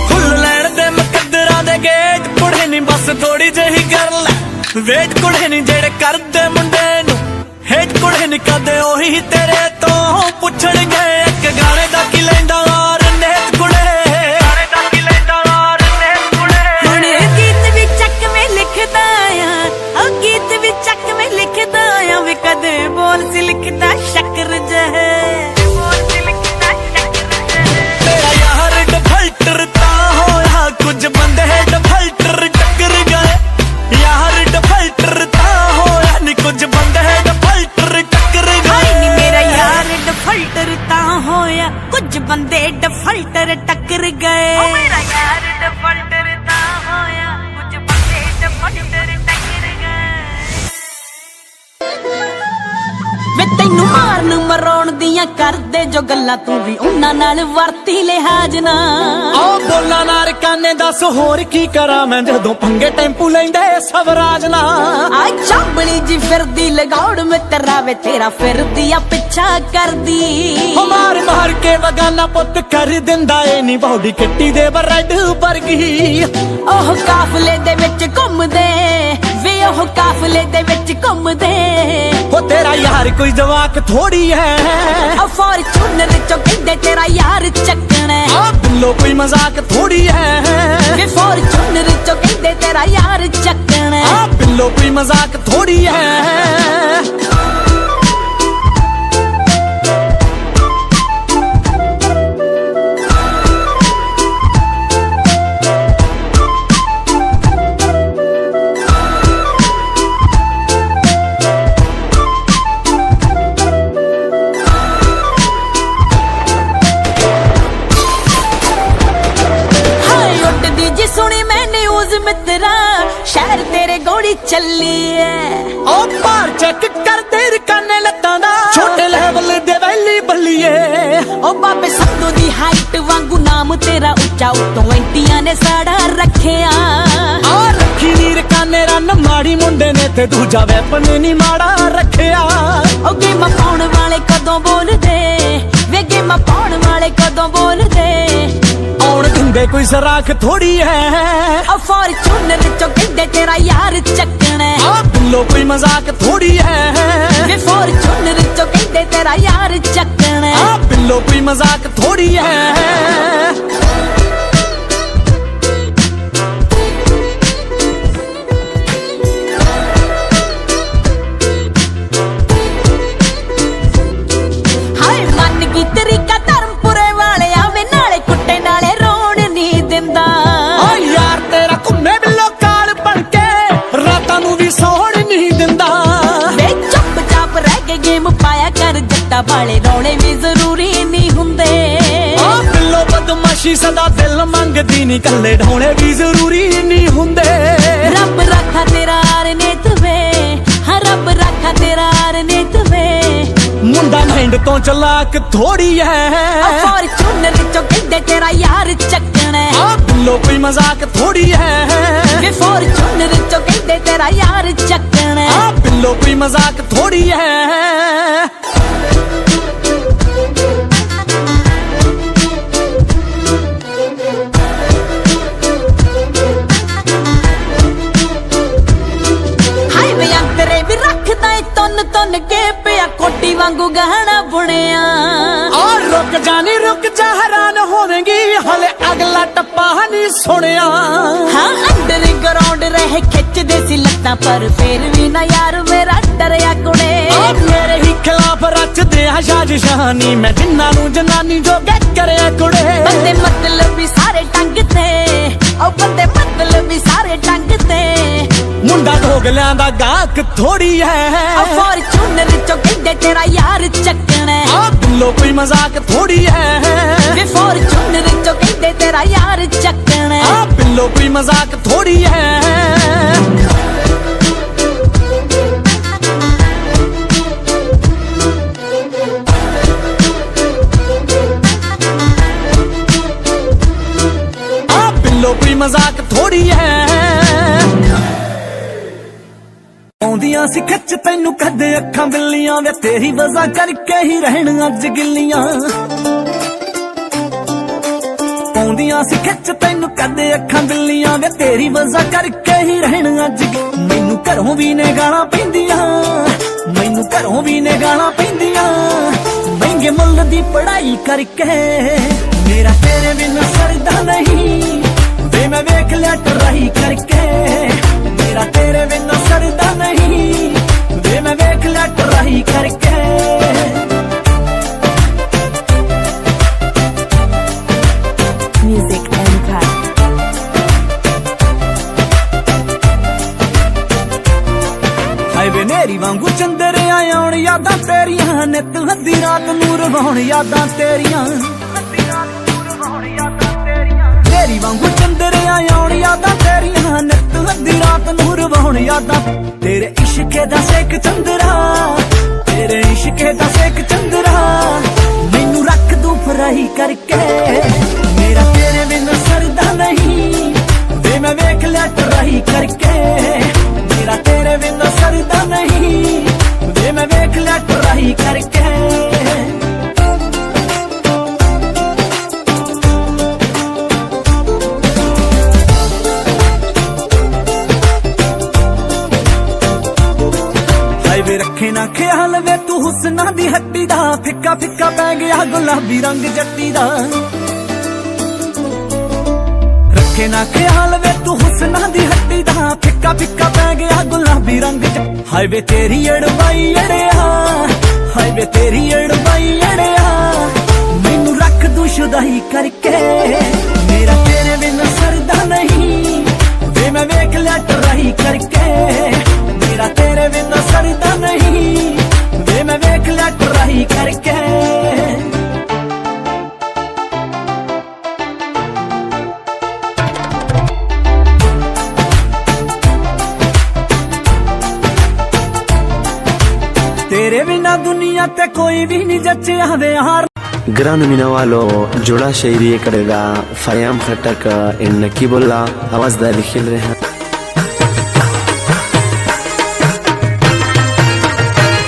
ਫੁੱਲ ਲੈਣ ਦੇ ਮੁਕੱਦਰਾਂ ਦੇ ਗੇਟ ਕੁੜੇ ਨੀ ਬਸ ਥੋੜੀ ਜਿਹੀ ਕਰ ਲੈ ਵੇਟ ਕੁੜੇ ਨੀ ਜਿਹੜੇ ਕਰਦੇ ਮੁੰਡੇ ਨੂੰ ਹੇਟ ਕੁੜੇ ਨੀ ਕਦੇ ਉਹੀ ਤੇਰੇ ਤੋਂ ਪੁੱਛਣਗੇ ਇੱਕ ਗਾਣੇ ਦਾ ਕੀ ਲੈਂਦਾ ਔਰ ਨੇਤ ਕੁੜੇ ਗਾਣੇ ਦਾ ਕੀ ਲੈਂਦਾ ਔਰ ਨੇਤ ਕੁੜੇ ਹੁਣ ਗੀਤ ਵੀ ਚੱਕਵੇਂ ਲਿਖਦਾ ਆ ਉਹ ਗੀਤ ਵੀ ਚੱਕਵੇਂ ਲਿਖਦਾ ਆ ਵੀ ਕਦੇ ਬੋਲ ਸੀ ਲਿਖਦਾ ਸ਼ੱਕਰ ਜਹ ਬੋਲ ਸੀ ਲਿਖਦਾ ਸ਼ੱਕਰ ਜਹ ਤੇਰਾ ਯਾਰ ਡਫਲਟਰ ਤਾਂ ਹੋਇਆ ਕੁਝ ਬੰਦੇ ਡਫਲਟਰ ਟੱਕਰ ਗਏ ਯਾਰ ਡਫਲਟਰ ਤਾਂ ਹੋਇਆ ਨੀ ਕੁਝ ਬੰਦੇ ਡਫਲਟਰ ਟੱਕਰ ਹਾਏ ਨੀ ਗਏ ਮੇਰਾ ਯਾਰ ਡਫਲਟਰ ਤਾਂ ਹੋਇਆ ਕੁਝ ਬੰਦੇ ਡਫਲਟਰ ਟੱਕਰ ਗਏ ਓ ਮੇਰਾ ਯਾਰ ਡਫਲਟਰ ਤਾਂ ਹੋਇਆ ਕੁਝ ਬੰਦੇ ਡਫਲਟਰ ਟੱਕਰ ਗਏ ਵੇ ਤੈਨੂੰ ਮਾਰਨ ਮਰਾਉਣ ਦੀਆਂ ਕਰਦੇ ਜੋ ਗੱਲਾਂ ਤੂੰ ਵੀ ਉਹਨਾਂ ਨਾਲ ਵਰਤੀ ਲਿਹਾਜ਼ ਨਾ ਆ ਬੋਲਾਂ ਨਾਲ ਕਾਨੇ ਦੱਸ ਹੋਰ ਕੀ ਕਰਾਂ ਮੈਂ ਜਦੋਂ ਪੰਗੇ ਟੈਂਪੂ ਲੈਂਦੇ ਸਵਰਾਜ ਨਾ ਆ ਚਾਂਬਲੀ ਜੀ ਫਿਰਦੀ ਲਗਾਉੜ ਮਿੱਤਰਾ ਵੇ ਤੇਰਾ ਫਿਰਦੀ ਆ ਪਿੱਛਾ ਕਰਦੀ ਮਾਰ ਮਾਰ ਕੇ ਵਗਾਨਾ ਪੁੱਤ ਕਰ ਦਿੰਦਾ ਏ ਨੀ ਬੌਡੀ ਕਿੱਟੀ ਦੇ ਬਰੈਡ ਵਰਗੀ ਉਹ ਕਾਫਲੇ ਦੇ ਵਿੱਚ ਘੁੰਮਦੇ ਵੇ ਉਹ ਕਾਫਲੇ ਦੇ ਵਿੱਚ ਘੁੰਮਦੇ ਹੋ ਤੇਰਾ ਯਾਰ ਕੋਈ ਜਵਾਕ ਥੋੜੀ ਹੈ ਆ ਫੋਰਚੂਨਰ ਚੋਂ ਕਹਿੰਦੇ ਤੇਰਾ ਯਾਰ ਚੱਕਣਾ ਆ ਬਿੱਲੋ ਕੋਈ ਮਜ਼ਾਕ ਥੋੜੀ ਹੈ ਵੇ ਫੋਰਚੂਨਰ ਚੋਂ ਕਹਿੰਦੇ ਤੇਰਾ ਯਾਰ ਚੱਕਣਾ ਆ ਬਿੱਲੋ ਕੋਈ ਮਜ਼ਾਕ ਥੋੜੀ ਹੈ ਸ਼ਹਿਰ ਤੇਰੇ ਗੋਲੀ ਚੱਲੀ ਐ ਉਹ ਭਾਰ ਚੈੱਕ ਕਰਦੇ ਰਕਾਨੇ ਲੱਤਾਂ ਦਾ ਛੋਟੇ ਲੈਵਲ ਦੇ ਵੈਲੀ ਬੱਲੀਏ ਉਹ ਬਾਬੇ ਸੰਧੂ ਦੀ ਹਾਈਟ ਵਾਂਗੂ ਨਾਮ ਤੇਰਾ ਉੱਚਾ ਉੱਤੋਂ ਐਂਟੀਆਂ ਨੇ ਸਾੜਾ ਰੱਖਿਆ ਆ ਰੱਖੀ ਨੀ ਰਕਾਨੇ ਰਨ ਮਾੜੀ ਮੁੰਡੇ ਨੇ ਤੇ ਦੂਜਾ ਵੈਪਨ ਨੀ ਮਾੜਾ ਰੱਖਿਆ ਉਹ ਗੇਮਾਂ ਪਾਉਣ ਵਾਲੇ ਕਦੋਂ ਬੋਲਦੇ ਵੇ ਗੇਮਾਂ ਪਾਉਣ ਵਾਲੇ ਕਦੋਂ ਬੋਲਦੇ ਆਉਣ ਦਿੰਦੇ ਕੋਈ ਸਰਾਖ ਥੋੜੀ ਹੈ ਆ ਫੋਰਚੂਨਰ ਚੋਂ ਕਹਿੰਦੇ ਤੇਰਾ ਯਾਰ ਚੱਕਣਾ ਆ ਬਿੱਲੋ ਕੋਈ ਮਜ਼ਾਕ ਥੋੜੀ ਹੈ ਵੇ ਫੋਰਚੂਨਰ ਚੋਂ ਕਹਿੰਦੇ ਤੇਰਾ बिल्लो कोई मजाक थोड़ी है। ਹਾਏ ਮੰਨ ਗਈ ਤਰੀਕਾ ਧਰਮਪੁਰੇ ਵਾਲਿਆ ਵੇ ਨਾਲੇ ਕੁੱਟੇ ਨਾਲੇ ਰੋਣ ਨਹੀਂ ਦਿੰਦਾ। ਓ ਯਾਰ ਤੇਰਾ ਘੁੰਮੇ ਬਿੱਲੋ ਕਾਲ ਬਣ ਕੇ ਰਾਤਾਂ ਨੂੰ ਵੀ ਸੌਣ ਨਹੀਂ ਦਿੰਦਾ। ਵੇ ਚੁੱਪ ਚਾਪ ਰਹਿ ਕੇ ਗੇਮ ਪਾਇਆ ਕਰ ਜੱਟਾ ਵਾਲੇ ਰੌਲੇ ਵੀ ਜ਼ਰੂਰੀ ਨਹੀਂ ਹੁੰਦੇ। ਓ ਬਿੱਲੋ ਬਦਮਾਸ਼ੀ ਸਦਾ ਦਿਲ ਮੰਗਦੀ ਨਹੀਂ ਕੱਲੇ ਢੋਲੇ ਵੀ ਜ਼ਰੂਰੀ ਨਹੀਂ ਹੁੰਦੇ। ਰੱਬ ਰੱਖਾ ਤੇਰਾ ਅਰਨੇਤ ਵੇ ਹਾਂ ਰੱਬ ਰੱਖਾ ਤੇਰਾ ਅਰਨੇਤ ਵੇ ਮੁੰਡਾ ਮਿੰਡ ਤੋਂ ਚਲਾਕ ਥੋੜੀ ਹੈ। ਫੋਰਚੂਨਰ ਚੋਂ ਕਹਿੰਦੇ ਤੇਰਾ ਯਾਰ ਚੱਕਣਾ। ਆ ਬਿੱਲੋ ਕੋਈ ਮਜ਼ਾਕ ਥੋੜੀ ਹੈ। ਵੇ ਫੋਰਚੂਨਰ ਚੋਂ ਕਹਿੰਦੇ ਤੇਰਾ ਯਾਰ ਚੱਕਣਾ। ਆ ਬਿੱਲੋ ਕੋਈ ਮਜ਼ਾਕ ਥੋੜੀ ਹੈ। ਹਾਏ ਵੇ ਅੰਤਰੇ ਵੀ ਰੱਖਦਾ ਏ ਤੁੰਨ ਤੁੰਨ ਕੇ ਪਿਆ ਕੋਟੀ ਵਾਂਗੂ ਗਹਿਣਾ ਬੁਣਿਆ। ਔਰ ਰੁਕ ਜਾਨੀ ਰੁਕ ਜਾ ਹੈਰਾਨ ਹੋਵੇਂਗੀ ਹਲੇ ਅਗਲਾ ਟੱਪਾ ਨਹੀਂ ਸੁਣਿਆ। ਹਾਂ ਅੰਡਰ ਗਰਾਉਂਡ ਰਹੇ ਖਿੱਚਦੇ ਸੀ ਲੱਤਾਂ ਪਰ ਫੇਰ ਵੀ ਨਾ ਯਾਰ ਮੇਰਾ ਡਰਿਆ ਕੁੜੇ। ਆ ਮੇਰੇ ਹੀ ਖਿਲਾਫ ਰਚਦੇ ਆ ਸਾਜ਼ਿਸ਼ਾਂ ਨੀ ਮੈਂ ਜਿੰਨਾਂ ਨੂੰ ਜਨਾਨੀ ਜੋਗੇ ਕਰਿਆ ਕੁੜੇ। ਬੰਦੇ ਮਤਲਬ ਵੀ ਸਾਰੇ ਟੰਗ ਤੇ ਉਹ ਬੰਦੇ ਮਤਲਬ ਵੀ ਸਾਰੇ ਟੰਗ ਤੇ ਮੁੰਡਾ ਢੋਗਲਿਆਂ ਦਾ ਗਾਹਕ ਥੋੜੀ ਹੈ। ਫੋਰਚੂਨਰ ਚੋਂ ਕਹਿੰਦੇ ਤੇਰਾ ਯਾਰ ਚੱਕਣਾ। ਆ ਬਿੱਲੋ ਕੋਈ ਮਜ਼ਾਕ ਥੋੜੀ ਹੈ। ਵੇ ਫੋਰਚੂਨਰ ਚੋਂ ਕਹਿੰਦੇ ਤੇਰਾ ਯਾਰ ਚੱਕਣਾ। ਆ ਬਿੱਲੋ ਕੋਈ ਮਜ਼ਾਕ ਥੋੜੀ ਹੈ। ਆ ਬਿੱਲੋ ਕੋਈ ਮਜ਼ਾਕ ਥੋੜੀ ਹੈ। ਆਉਂਦੀਆਂ ਸੀ ਖਿੱਚ ਤੈਨੂੰ ਕਦੇ ਅੱਖਾਂ ਬਿੱਲੀਆਂ ਵੇ ਤੇਰੀ ਵਜ੍ਹਾ ਕਰਕੇ ਹੀ ਰਹਿਣ ਅੱਜ ਗਿੱਲੀਆਂ। ਆਉਂਦੀਆਂ ਸੀ ਖਿੱਚ ਤੈਨੂੰ ਕਦੇ ਅੱਖਾਂ ਬਿੱਲੀਆਂ ਵੇ ਤੇਰੀ ਵਜ੍ਹਾ ਕਰਕੇ ਹੀ ਰਹਿਣ ਅੱਜ। ਮੈਨੂੰ ਘਰੋਂ ਵੀ ਨੇ ਗਾਲਾਂ ਪੈਂਦੀਆਂ ਮੈਨੂੰ ਘਰੋਂ ਵੀ ਨੇ ਗਾਲਾਂ ਪੈਂਦੀਆਂ ਮਹਿੰਗੇ ਮੁੱਲ ਦੀ ਪੜ੍ਹਾਈ ਕਰਕੇ। ਮੇਰਾ ਤੇਰੇ ਬਿਨਾਂ ਸਰਦਾ ਨਹੀਂ ਵੇ ਮੈਂ ਵੇਖ ਲਿਆ ਟਰਾਈ ਕਰਕੇ। ਮੇਰਾ ਤੇਰੇ ਬਿਨਾਂ ਸਰਦਾ ਨਹੀਂ ਵੇ ਮੈਂ ਵੇਖ ਲਿਆ ਟਰਾਈ ਕਰਕੇ। Music Empire. ਹਾਏ ਵੇ ਨੇਰੀ ਵਾਂਗੂ ਚੰਦਰਿਆਂ ਆਉਣ ਯਾਦਾਂ ਤੇਰੀਆਂ ਨਿੱਤ ਅੱਧੀ ਰਾਤ ਨੂੰ ਰਵਾਉਣ ਯਾਦਾਂ ਤੇਰੀਆਂ। ਤੇਰੀ ਵਾਂਗੂ ਚੰਦਰਿਆਂ ਆਉਣ ਯਾਦਾਂ ਤੇਰੀਆਂ ਨਿੱਤ ਅੱਧੀ ਰਾਤ ਨੂੰ ਰਵਾਉਣ ਯਾਦਾਂ। ਤੇਰੇ ਇਸ਼ਕੇ ਦਾ ਸੇਕ ਚੰਦਰਾ ਤੇਰੇ ਇਸ਼ਕੇ ਦਾ ਸੇਕ ਚੰਦਰਾ ਮੈਨੂੰ ਰੱਖ ਦੂ ਫਰਾਈ ਕਰਕੇ। ਮੇਰਾ ਤੇਰੇ ਬਿਨਾਂ ਸਰਦਾ ਨਹੀਂ ਵੇ ਮੈਂ ਵੇਖ ਲਿਆ ਟਰਾਈ ਕਰਕੇ। ਮੇਰਾ ਤੇਰੇ ਬਿਨਾਂ ਸਰਦਾ ਨਹੀਂ ਵੇ ਮੈਂ ਵੇਖ ਲਿਆ ਟਰਾਈ ਕਰਕੇ। ਵੇ ਰੱਖੇ ਨਾ ਖਿਆਲ ਵੇ ਤੂੰ ਹੁਸਨਾਂ ਦੀ ਹੱਟੀ ਦਾ ਫਿੱਕਾ ਫਿੱਕਾ ਪੈ ਗਿਆ ਗੁਲਾਬੀ ਰੰਗ ਜੱਟੀ ਦਾ। ਰੱਖੇ ਨਾ ਖਿਆਲ ਵੇ ਤੂੰ ਹੁਸਨਾਂ ਦੀ ਹੱਟੀ ਦਾ ਫਿੱਕਾ ਫਿੱਕਾ ਪੈ ਗਿਆ ਗੁਲਾਬੀ ਰੰਗ। ਹਾਏ ਵੇ ਤੇਰੀ ਅੜਵਾਈ ਅੜਿਆ ਹਾਏ ਵੇ ਤੇਰੀ ਅੜਵਾਈ ਅੜਿਆ ਮੈਨੂੰ ਰੱਖ ਦੂ ਸ਼ੁਦਾਈ ਕਰਕੇ। ਮੇਰਾ ਤੇਰੇ ਬਿਨਾਂ ਸਰਦਾ ਨਹੀਂ ਵੇ ਮੈਂ ਵੇਖ ਲਿਆ ਟਰਾਈ ਕਰਕੇ। ਮੇਰਾ ਤੇਰੇ ਬਿਨਾਂ ਸਰਦਾ ਨਹੀਂ ਵੇ ਮੈਂ ਵੇਖ ਲਿਆ ਟਰਾਈ ਕਰਕੇ। तेरे बिना दुनिया ते कोई भी नहीं जच्चे वे हार। ग्रान मिनावालो जोड़ा शायरी करेगा फयाम खटक इन नकीबुल्ला आवाज दारी खेल रहे हैं।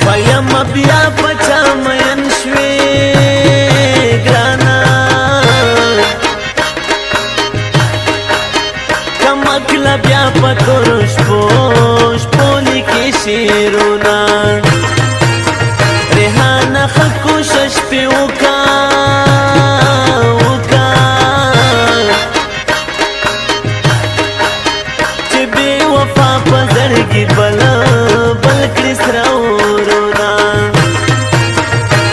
फयाम बिया पचा मयन श्वे ग्राना कमकला बिया पतोरुष पोष पोली के शेरोना रेहाना खकुशश पे उका ورونا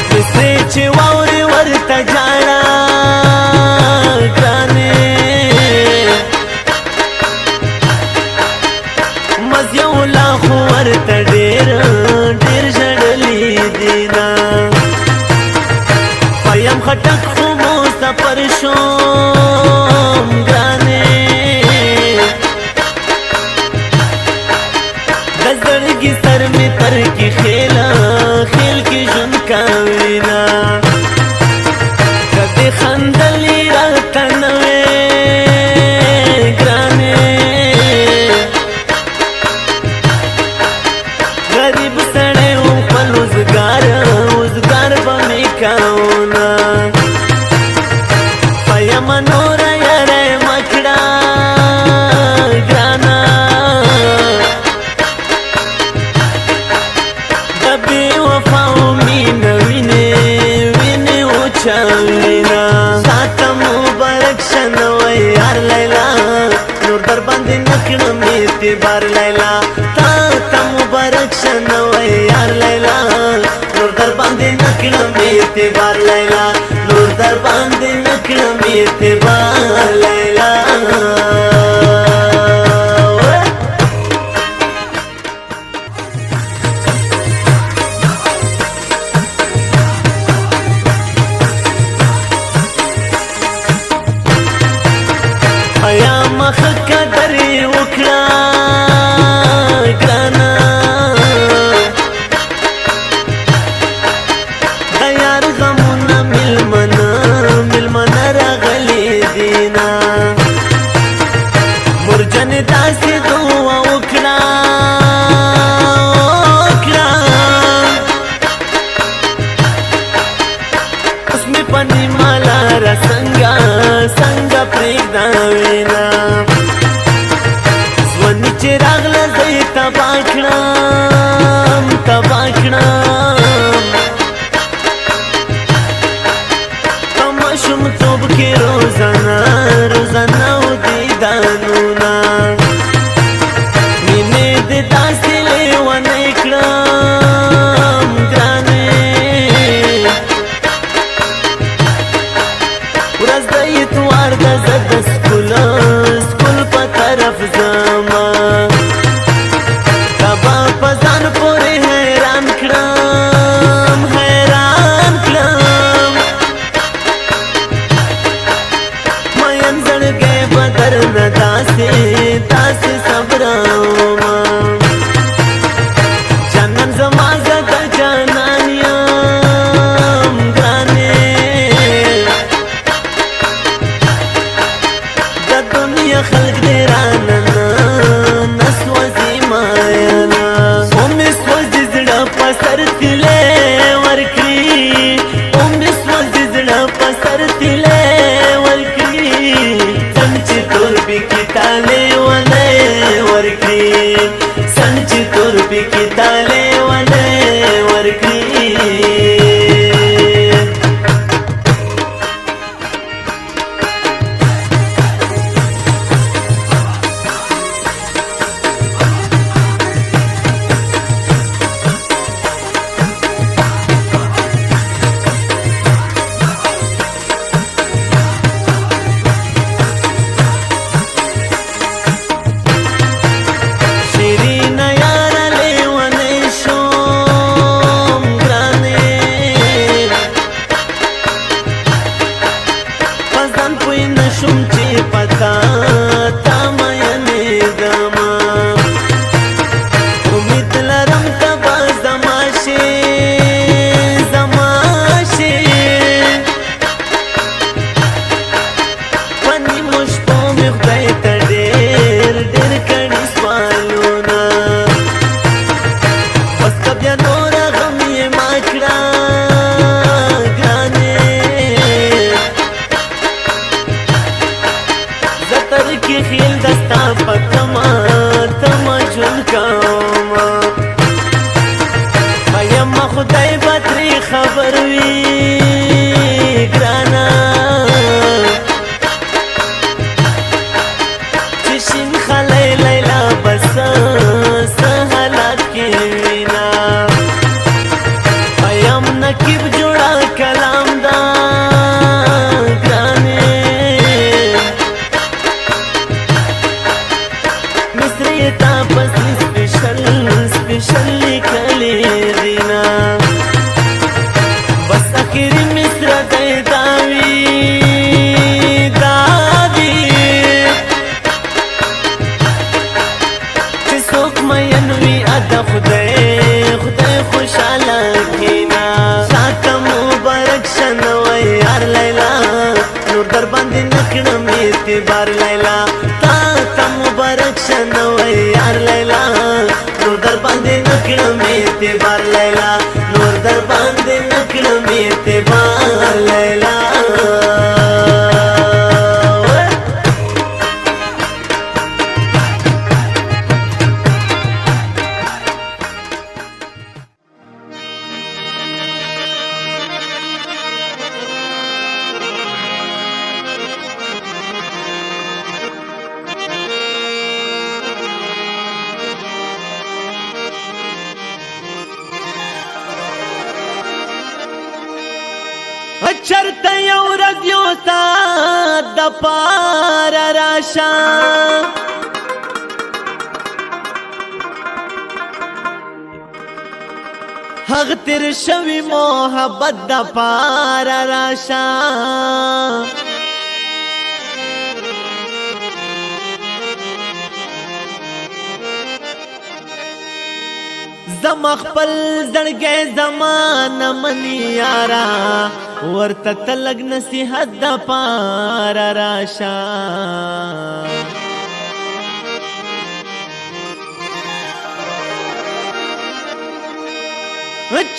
کسې چې واورې ورته جاړه ګرانې مزیو لا خو ورته ډېر ژړلي دینا پایم خټک خو مو سفر شوم ګرانې د زړګي سر مې تر کې خیل کې ژوند کاوینا کدې خندلې راته نه وې ګرانې غریب سړی و خپل روزګار به مې کاونا پیم نوره یاره مه کړه ګرانه د بې وفاو مینه وینې وچاوینا تاته مبارک شه نوی یار لیلا نور در باندې نه کړم اعتبار لیلا تاته مبارک شه نوی یار لیلا نور در باندې نه کړم اعتبار لیلا نور در باندې نه کړم اعتبار لیلا ایا مخ قدر وکړه ګرانه د یار غمونه ملمنه راغلي دینا مرجن داسې دعا وکړه اوس مې په نیمه لاره څنګه پرېږده وینا ژوند چې راغله زه یې تباه کړم په ماشومتوب کې روزانه و دیدانونه مینې دې داسې لیونی کړم ګرانې ورځ د اتوار ده زه د ښکلو بلیغینا بس اخیری مصر دیداوی دادی چه سوک مینوی ادا خدای خوشحالا کینا ساتا مبارک شنوی یار لیلا نور در باندې نکړم اعتبار لیلا تا مبارک شنوی یار لیلا نور در باندې نکړم اعتبار لیلا نور در باندې نکړم اعتبار لیلا چرته یو ورځ یو ساعت د پاره راشه هغه تیر شوی محبت د پاره راشه زما خپل زړګی زمانه منی یارا ورته تلګ نصیحت د پاره راشه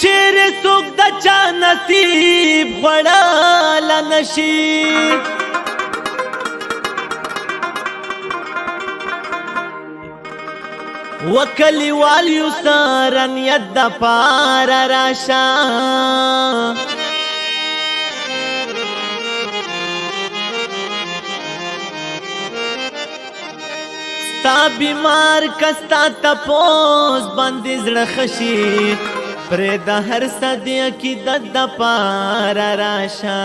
چیرې څوک د چا نصیب خوړلی نشي وکلیوال یو سره نیت د پاره راشه ستا بیمار کستا تپوس باندې زړه خشي پرې د هر صدې عقیدت د پاره راشه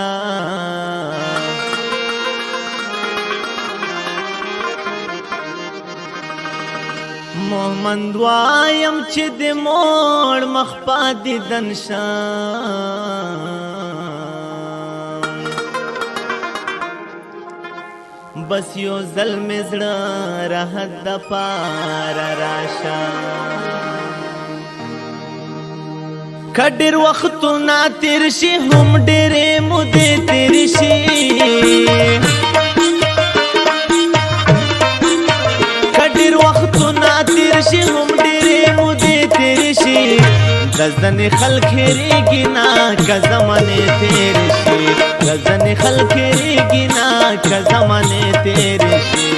مومند وایم چې د موړ مخ په دیدن شم بس یو ځل مې زړه راحت د پاره راشه که ډېر وختونه تېر شي هم ډېرې مودې تېرې شي تیر شي هم ډېرې مودې تېرې شي د ځنې خلک هېرېږي نه که زمانې تېرې شي د ځنې خلک هېرېږي نه که زمانې تېرې شي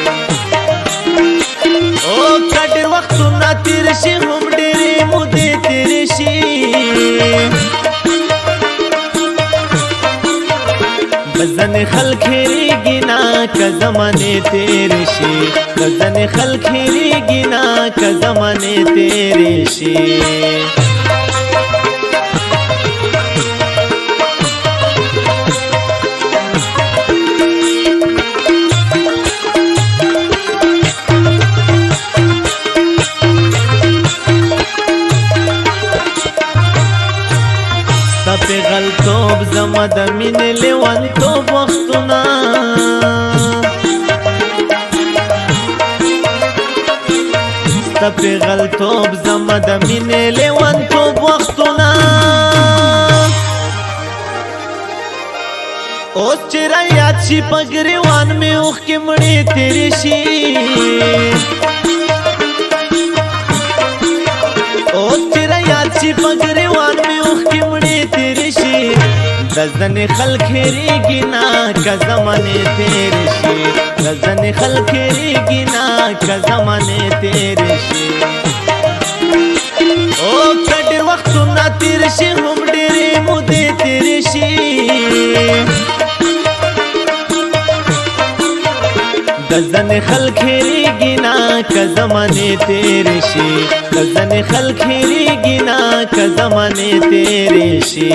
او که ډېر وختونه تېر شي هم ډېرې مودې تېرې شي ځنې خلک هېرېږي نه که زمانې تېرې شي ځنې خلک هېرېږي نه که زمانې تېرې شي پیغلتوب زما د مینې لیونتوب وختونه ستا پیغلتوب زما د مینې لیونتوب وختونه اوس چې رایاد شي په ګریوان مې اوښکې مړې تېرې شي اوس چې رایاد شي په ګریوان مې اوښکې مړې تېرې شي د ځنې خلک هېرېږي نه که زمانې تېرې شي د ځنې خلک هېرېږي نه که زمانې تېرې شي او که ډېر وختونه تېر شي هم ډېرې مودې تېرې شي د ځنې خلک هېرېږي نه که زمانې تېرې شي د ځنې خلک هېرېږي نه که زمانې تېرې شي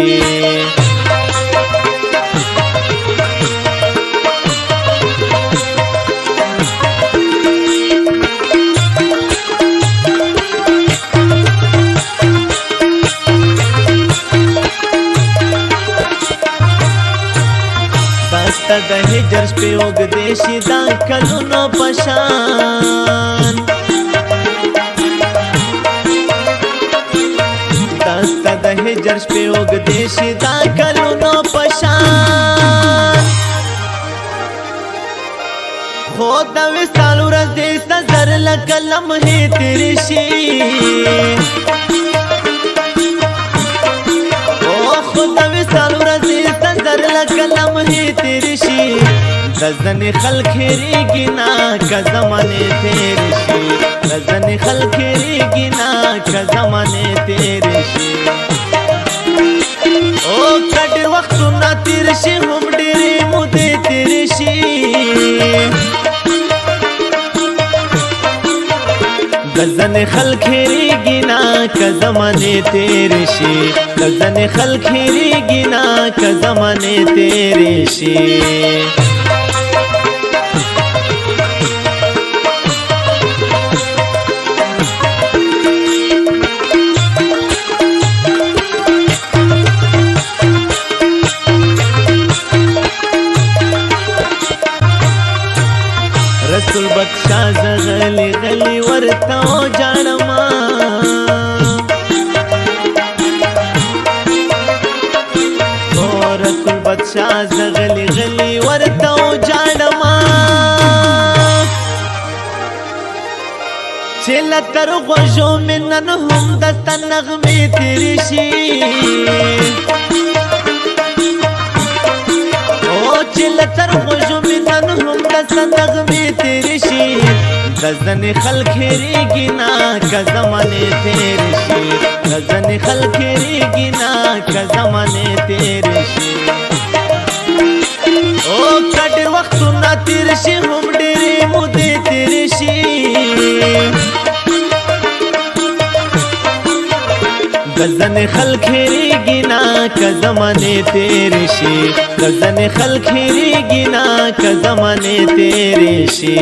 هجر سپیوگ دیشی دا کلونو پشان دستا دا هجر سپیوگ دیشی دا کلونو پشان خود دا وستالو رز دیستا زر لکلم ہے تیری شی خود دا وستالو رز دیستا زر لکلم ہے تیری شی رزن خلخیری گنا کا زمانے تیری شی رزن خلخیری گنا کا زمانے تیری شی او کډیر وختونه تیر شي هم ډېرې مودې تیرې شي غزن خلخیریږي نه که زمانې تیرې شي غزن خلخیریږي نه که زمانې تیرې شي رسول بخشا زغلی غلی ورتاو جانما او رسول بخشا زغلی غلی ورتاو جانما چلا تر غوژو منن هم دستا نغمی تیری شی چلا تر غوژو منن هم دستا نغمی تیری شی غزن خلخیریږي نه که زمانې تیری شي غزن خلخیریږي نه که زمانې تیری شي او کډیر وختونه تیر شي هم ډېرې مودې تیرې شي غزن خلخیریږي نه که زمانې تیری شي غزن خلخیریږي نه که زمانې تیری شي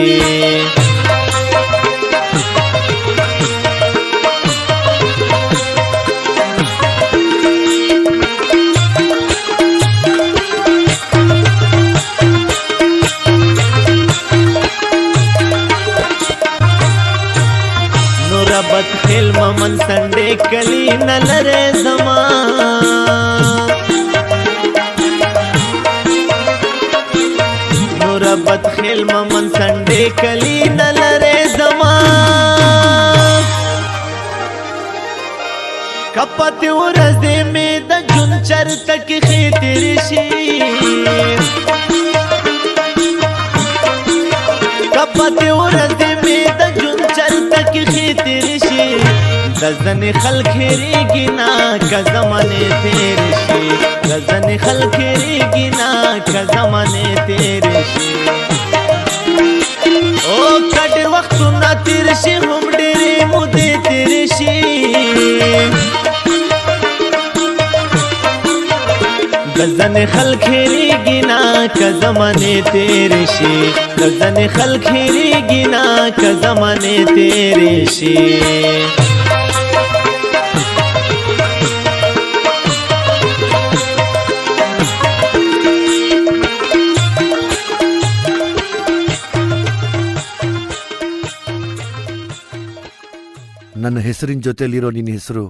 بد خیل ممن سنڈے کلی نلرے زمان نورا بد خیل ممن سنڈے کلی نلرے زمان کپتی ورز دے میں دا جن چر تک خیتر شی کپتی ورز دے میں دا جن چر تک خیتر شی غزن خلخیریږي نه که زمانې تیرې شي غزن خلخیریږي نه که زمانې تیرې شي او کډیر وختونه تیر شي هم ډېرې مودې تیرې شي غزن خلخیریږي نه که زمانې تیرې شي غزن خلخیریږي نه که زمانې تیرې شي ನನ್ನ ಹೆಸರಿನ ಜೊತೆಲಿರೋ ನಿನ್ನ ಹೆಸರು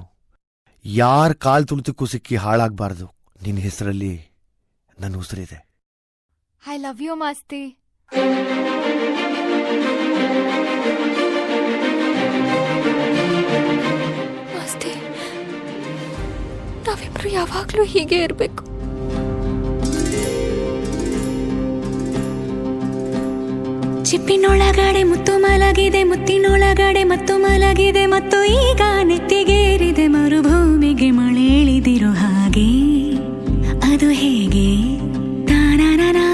ಯಾರ ಕಾಲ್ ತುಳಿತಕ್ಕೂ ಸಿಕ್ಕಿ ಹಾಳಾಗಬಾರ್ದು. ನಿನ್ನ ಹೆಸರಲ್ಲಿ ನನ್ನ ಉಸಿರಿದೆ. I love you Masti. Masti, ನಾವಿಬ್ರು ಯಾವಾಗ್ಲೂ ಹೀಗೆ ಇರಬೇಕು. ಚಿಪ್ಪಿನೊಳಗಡೆ ಮುತ್ತು ಮಲಗಿದೆ, ಮುತ್ತಿನೊಳಗಡೆ ಮತ್ತು ಮಲಗಿದೆ, ಮತ್ತು ಈಗ ನೆತ್ತಿಗೇರಿದೆ ಮರುಭೂಮಿಗೆ ಮಳೆ ಇಳಿದಿರೋ ಹಾಗೆ. ಅದು ಹೇಗೆ? ತಾನಾನಾ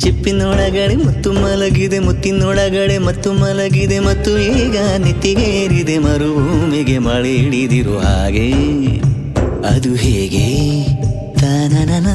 ಚಿಪ್ಪಿನೊಳಗಡೆ ಮುತ್ತು ಮಲಗಿದೆ, ಮುತ್ತಿನೊಳಗಡೆ ಮತ್ತು ಮಲಗಿದೆ, ಮತ್ತು ಈಗ ನೆತ್ತಿಗೇರಿದೆ ಮರುಭೂಮಿಗೆ ಮಳೆ ಹಿಡಿದಿರೋ ಹಾಗೆ. ಅದು ಹೇಗೆ? ತಾನನನ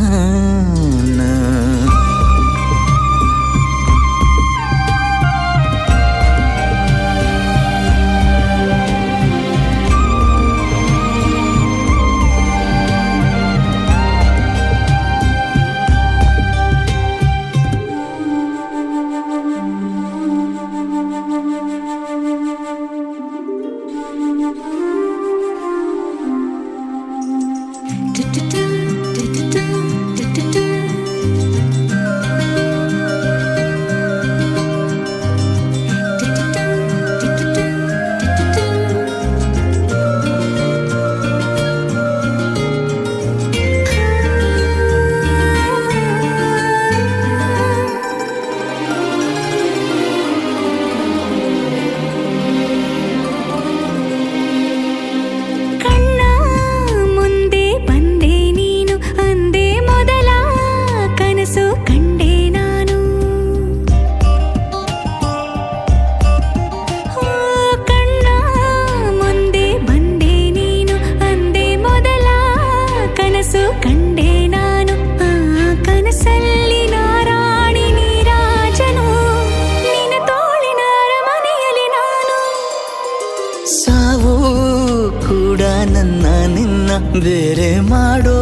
ಬೇರೆ ಮಾಡೋ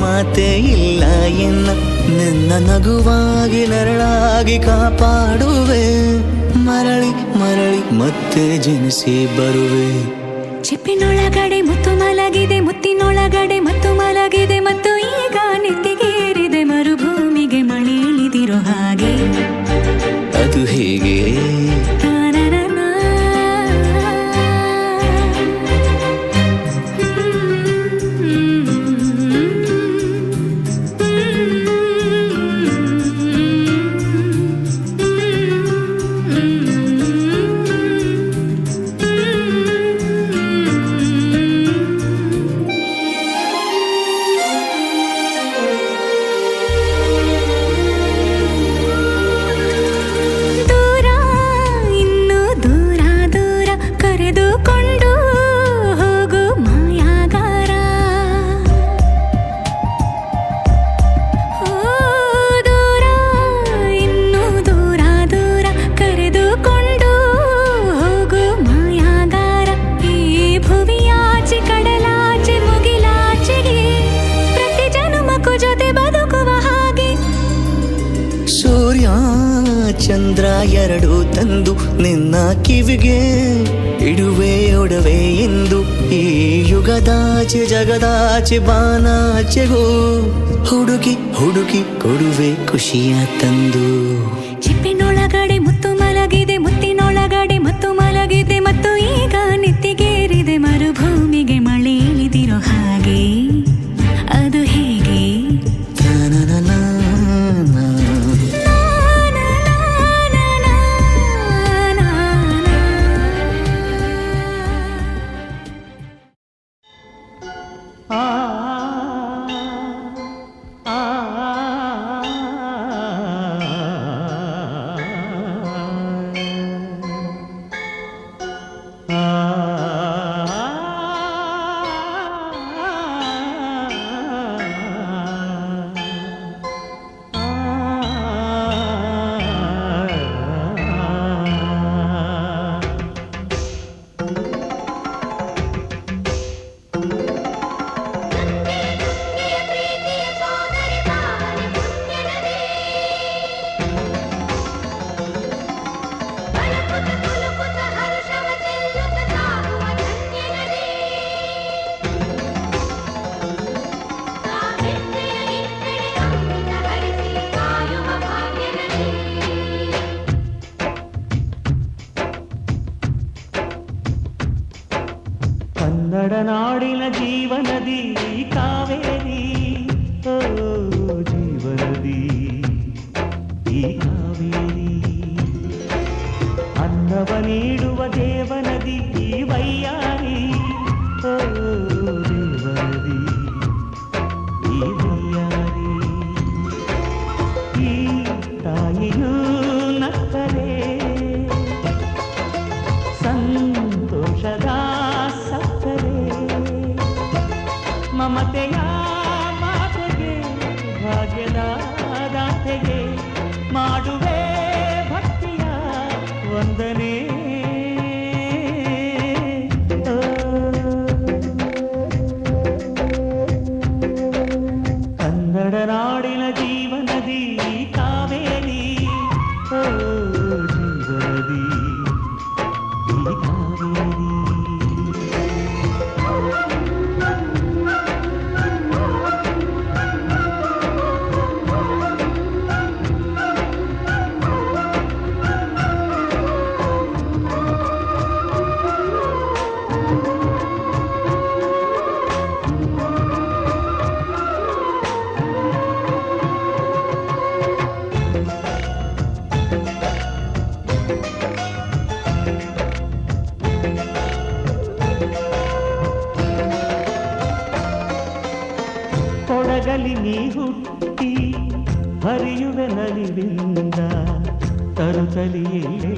ಮಾತೇ ಇಲ್ಲ ಎನ್ನ. ನಿನ್ನ ನಗುವಾಗಿ ನರಳಾಗಿ ಕಾಪಾಡುವೆ, ಮರಳಿ ಮರಳಿ ಮತ್ತೆ ಜನಿಸಿ ಬರುವೆ. ಚಿಪ್ಪಿನೊಳಗಡೆ ಮುತ್ತು ಮಲಗಿದೆ, ಮುತ್ತಿನೊಳಗಡೆ ಮತ್ತು ಮಲಗಿದೆ, ಮತ್ತು ಈಗ ನೆತ್ತಿಗೇರಿದೆ ಮರುಭೂಮಿಗೆ ಮಳೆ ಇಳಿದಿರೋ ಹಾಗೆ. ಅದು ಹೇಗೆ ಚಂದ್ರ ಎರಡು ತಂದು ನಿನ್ನ ಕಿವಿಗೆ ಇಡುವೆ ಒಡವೆ ಎಂದು. ಈ ಯುಗದಾಚೆ ಜಗದಾಚೆ ಬಾನಾಚೆಗೂ ಹುಡುಕಿ ಹುಡುಕಿ ಕೊಡುವೆ ಖುಷಿಯ ತಂದು. ಚಿಪ್ಪಿನೊಳಗಡೆ ಮುತ್ತು ಮಲಗಿದೆ, ಮುತ್ತಿನೊಳಗಡೆ ಮತ್ತು ಮಲಗಿದೆ, ಮತ್ತು ಈಗ ನೆತ್ತಿಗೇರಿದೆ ಮರುಭೂಮಿಗೆ ಮಳೆ ಇಳಿದಿರೋ ಹಾಗೆ. ಅದು ಹೇಗೆ ಕನ್ನಡ ನಾಡಿನ ಜೀವನದಿ ಕಾವೇರಿ, ಓ ಜೀವನದಿ ಈ ಕಾವೇರಿ. ಅನ್ನವ ನೀಡುವ ದೇವನದಿ ಈ ವೈಯಾರಿ, ಓ ದೇವನದಿ ಈ ವೈಯಾರಿ. ಈ ತಾಯಿಯೂ ನಕ್ಕರೆ ಸಂತೋಷದ ಮಮತೆಯ ಮಾತೆಗೆ ಭಾಗ್ಯದ ದಾತೆಗೆ ಮಾಡುವೆ ಭಕ್ತಿಯ ವಂದನೆ. ಕನ್ನಡ ನಾಡಿನ ಜೀವನದಿ ಕಾವೇರಿ, ಓ ಜೀವನದಿ ಈ ಕಾವೇರಿ. ಕೊಡಗಲಿ ನೀ ಹುಟ್ಟಿ ಹರಿಯುವೆ ನಲಿವಿಂದ, ತರುತ್ತಲಿಯೆಲ್ಲೂ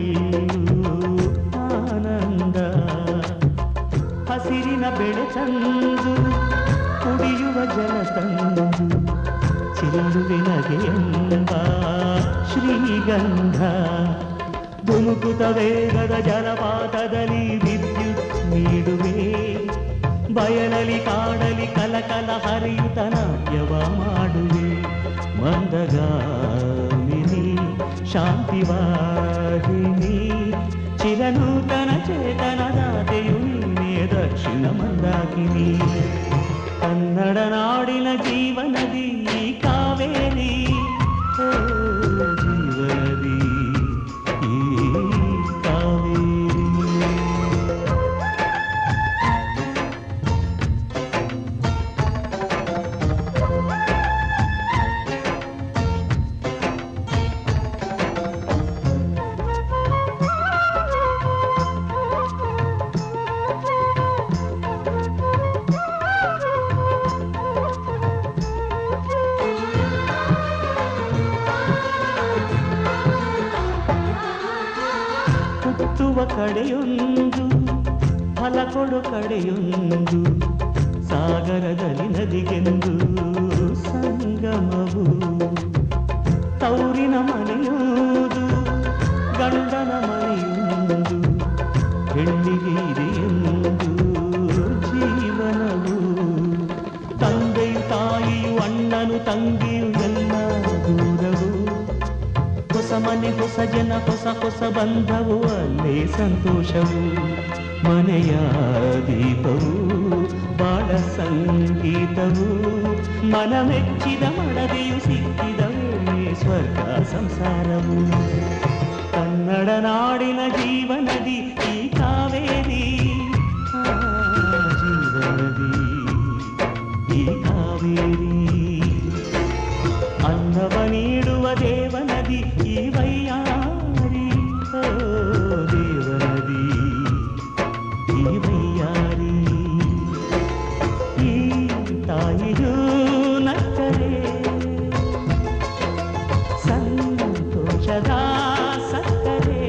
ಆನಂದ. ಹಸಿರಿನ ಬೆಳೆ ತಂದು ಕುಡಿಯುವ ಜಲ ತಂದು ಚೆಲ್ಲುವೆ ನಗೆಯೆಂಬ ಶ್ರೀಗಂಧ. ಧುಮುಕುತ ವೇಗದ ಜಲಪಾತದಲ್ಲಿ ವಿದ್ಯುತ್ ನೀಡುವೆ ಬಯಲಲಿ ಕಾಡಲಿ ಕಲಕಲ ಹರಿಯುತ ನಾಟ್ಯವ ಮಾಡುವೆ ಮಂದಗಾಮಿನಿ ಶಾಂತಿವಾಹಿನಿ ಚಿರನೂತನ ಚೇತನದಾತೆಯು ನೀನೇ ದಕ್ಷಿಣ ಮಂದಾಕಿನಿ ಕನ್ನಡ ನಾಡಿನ ಜೀವನದಿ ಈ ಕಾವೇರಿ ಓ ಜೀವನದಿ ಈ ಕಾವೇರಿ ಹುಟ್ಟುವ ಕಡೆಯೊಂದು ಫಲ ಕೊಡು ಕಡೆಯೊಂದು ಸಾಗರದಲ್ಲಿ ನದಿಗೆಂದು ಸಂಗಮವು ತೌರಿನ ಮನೆಯುವುದು ಗಂಡನ ಮನೆಯೊಂದು ಹೆಣ್ಣಿಗೆ ಇದೆಯೊಂದು ಜೀವನವು ತಂದೆಯು ತಾಯಿಯು ಅಣ್ಣನು ತಂಗಿಯು ಎಲ್ಲ ದೂರವು ಹೊಸ ಮನೆ ಹೊಸ ಜನ ಹೊಸ ಹೊಸ ಬಂಧವು ಅಲ್ಲೇ ಸಂತೋಷವು ಮನೆಯ ದೀಪವು ಬಾಳ ಸಂಗೀತವು ಮನ ಮೆಚ್ಚಿದ ಮಡದೆಯು ಸಿಕ್ಕಿದವೇ ಸ್ವರ್ಗ ಸಂಸಾರವು ಕನ್ನಡ ನಾಡಿನ ಜೀವನದಿ ಈ ಕಾವೇರಿ ಜೀವನದಿ ಈ ಕಾವೇರಿ ಅನ್ನವ ನೀಡುವ ದೇವನದಿ ಈ ವೈಯಾರಿ ಓ ದೇವನದಿ ಈ ವೈಯಾರಿ ಈ ತಾಯಿಯೂ ನಕ್ಕರೆ ಸಂತೋಷದ ಸಕ್ಕರೆ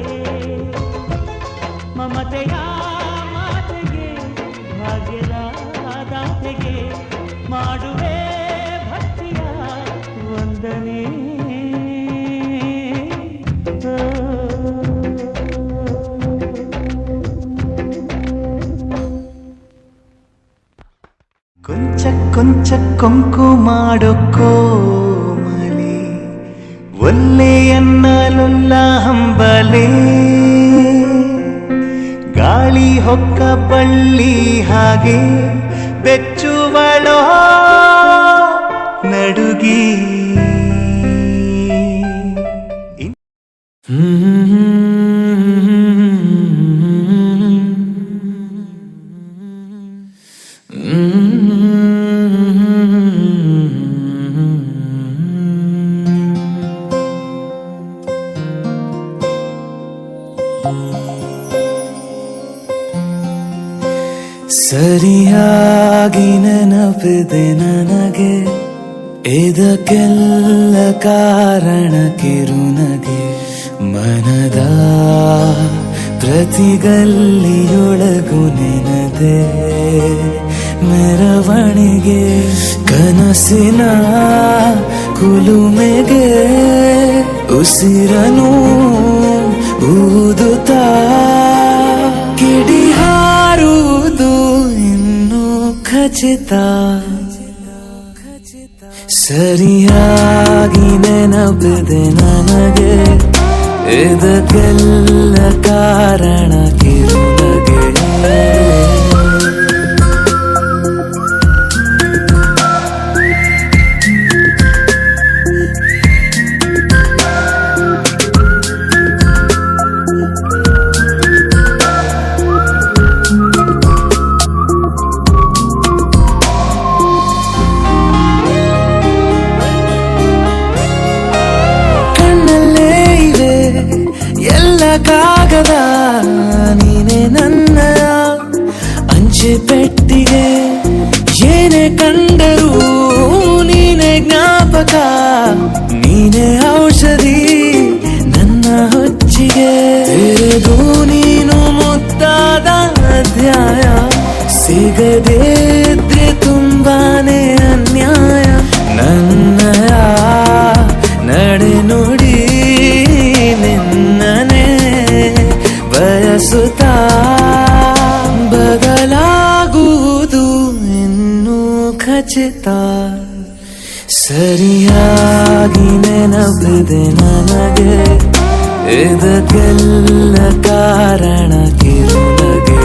ಮಮತೆಯ ಮಾತೆಗೆ ಭಾಗ್ಯದ ದಾತೆಗೆ ಮಾಡುವೆ ಭಕ್ತಿಯ ವಂದನೆ ಕೊಂಚ ಕೊಂಚ ಕೊಂಕು ಮಾಡೋ ಕೋಮಲೆ ಒಲ್ಲೆಯನ್ನಲೊಲ್ಲ ಹಂಬಲೆ ಗಾಳಿ ಹೊಕ್ಕ ಬಳ್ಳಿ ಹಾಗೆ ಬೆಚ್ಚುವಳೋ ನಡುಗಿ ಸರಿಯಾಗಿ ನೆನಪಿದೆ ನನಗೆ ಇದಕ್ಕೆಲ್ಲ ಕಾರಣ ಕಿರುನಗೆ ಮನದ ಪ್ರತಿಗಲ್ಲಿಯೊಳಗು ನೆನದೆ ಮೆರವಣಿಗೆ ಕನಸಿನ ಕುಲುಮೆಗೆ ಉಸಿರನು ಊದುತ್ತಾ ಕಿಡಿ ಹಾರುವುದು ಇನ್ನು ಖಚಿತ ಸರಿಯಾಗಿ ನೆನಪಿದೆ ನನಗೆ ಇದಕ್ಕೆಲ್ಲ ಕಾರಣ ಕಿರುನಗೆ ಕಾಗದ ನೀನೆ ನನ್ನ ಅಂಚೆ ಪೆಟ್ಟಿಗೆ ಏನೇ ಕಂಡರೂ ನೀನೆ ಜ್ಞಾಪಕ ನೀನೆ ಔಷಧಿ ನನ್ನ ಹೊಚ್ಚಿಗೆ ತೆರೆದು ನೀನು ಮುದ್ದಾದ ಅಧ್ಯಾಯ ಸಿಗದೇ ಇದ್ರೆ ತುಂಬಾನೇ ಅನ್ಯಾಯ ನನ್ನಯ ನಡೆ ನುಡಿ ನಿನ್ನನೆ ಬಯಸುತ್ತಾ ಬದಲಾಗುವುದು ನೆನಪಿದೆ ನನಗೆ ಇದಕ್ಕೆಲ್ಲ ಕಾರಣ ಕಿರುನಗೆ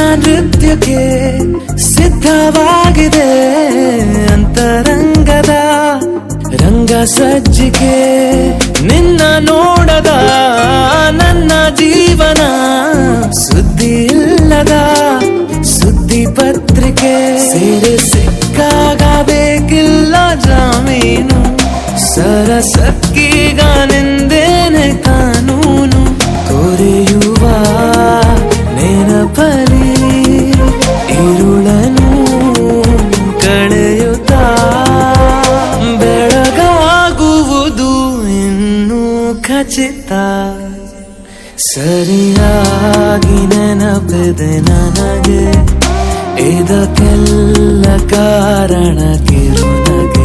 ನೃತ್ಯಕ್ಕೆ ಸಿದ್ಧವಾಗಿದೆ ಅಂತರಂಗದ ರಂಗ ಸಜ್ಜಿಕೆ ನಿನ್ನ ನೋಡದ ನನ್ನ ಜೀವನ ಸುದ್ದಿ ಇಲ್ಲದ ಸುದ್ದಿ ಪತ್ರಿಕೆ ಸೇರೆ ಸಿಕ್ಕಾಗ ಬೇಕಿಲ್ಲ ಜಾಮೀನು ಸರಸಕ್ಕೀಗ ನಿಂದೇನೆ ಕಾನೂನು ಕೊರೆಯುವ ನೆನಪಲಿ ഇരുളനു ಕಳೆಯುತ್ತಾ ಬೆಳಗಾಗುವುದು ಇನ್ನೂ ಖಚಿತ ಸರಿಯಾಗಿ ನೆನಪಿದೆ ನನಗೆ ಇದಕ್ಕೆಲ್ಲ ಕಾರಣ ಕಿರುನಗೆ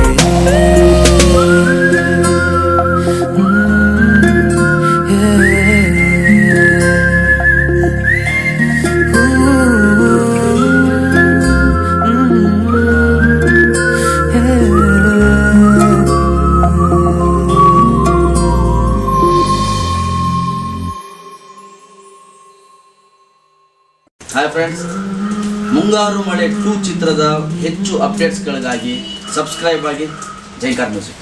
ಹಾಯ್ ಫ್ರೆಂಡ್ಸ್, ಮುಂಗಾರು ಮಳೆ 2 ಚಿತ್ರದ ಹೆಚ್ಚು ಅಪ್ಡೇಟ್ಸ್ಗಳಿಗಾಗಿ ಸಬ್ಸ್ಕ್ರೈಬ್ ಆಗಿ ಜೈಕಾರ್ ಮ್ಯೂಸಿಕ್.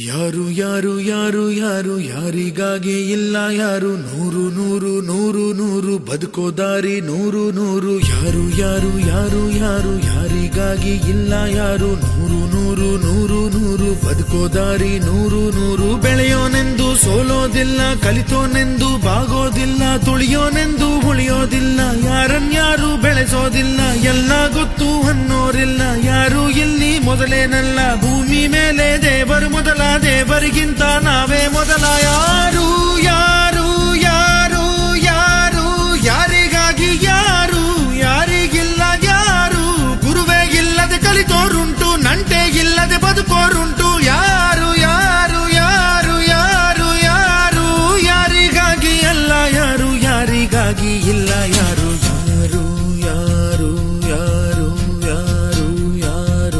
ಯಾರು ಯಾರು ಯಾರು ಯಾರು ಯಾರಿಗಾಗಿ ಇಲ್ಲ ಯಾರು ನೂರು ನೂರು ನೂರು ನೂರು ಬದುಕೋ ದಾರಿ ನೂರು ನೂರು ಯಾರು ಯಾರು ಯಾರು ಯಾರು ಯಾರಿಗಾಗಿ ಇಲ್ಲ ಯಾರು ನೂರು ನೂರು ನೂರು ನೂರು ಬದುಕೋ ದಾರಿ ನೂರು ನೂರು ಬೆಳೆಯೋನೆಂದು ಸೋಲೋದಿಲ್ಲ ಕಲಿತೋನೆಂದು ಬಾಗೋದಿಲ್ಲ ತುಳಿಯೋನೆಂದು ಉಳಿಯೋದಿಲ್ಲ ಯಾರನ್ಯಾರು ಬೆಳೆಸೋದಿಲ್ಲ ಎಲ್ಲ ಗೊತ್ತು ಅನ್ನೋರಿಲ್ಲ ಯಾರು ಇಲ್ಲಿ ಮೊದಲೇನಲ್ಲ ಭೂಮಿ ಮೇಲೆ ದೇವರು ಮೊದಲ ದೇವರಿಗಿಂತ ನಾವೇ ಮೊದಲ ಯಾರು ಯಾರು ಯಾರು ಯಾರು ಯಾರಿಗಾಗಿ ಯಾರು ಯಾರಿಗಿಲ್ಲ ಯಾರು ಗುರುವೇ ಇಲ್ಲದೆ ಕಲಿತೋರುಂಟು ನಂಟೆ ಇಲ್ಲದೆ ಬದುಕೋರುಂಟು ಯಾರು ಯಾರು ಯಾರು ಯಾರು ಯಾರು ಯಾರಿಗಾಗಿ ಅಲ್ಲ ಯಾರು ಯಾರಿಗಾಗಿ ಇಲ್ಲ ಯಾರು ಯಾರು ಯಾರು ಯಾರು ಯಾರು ಯಾರು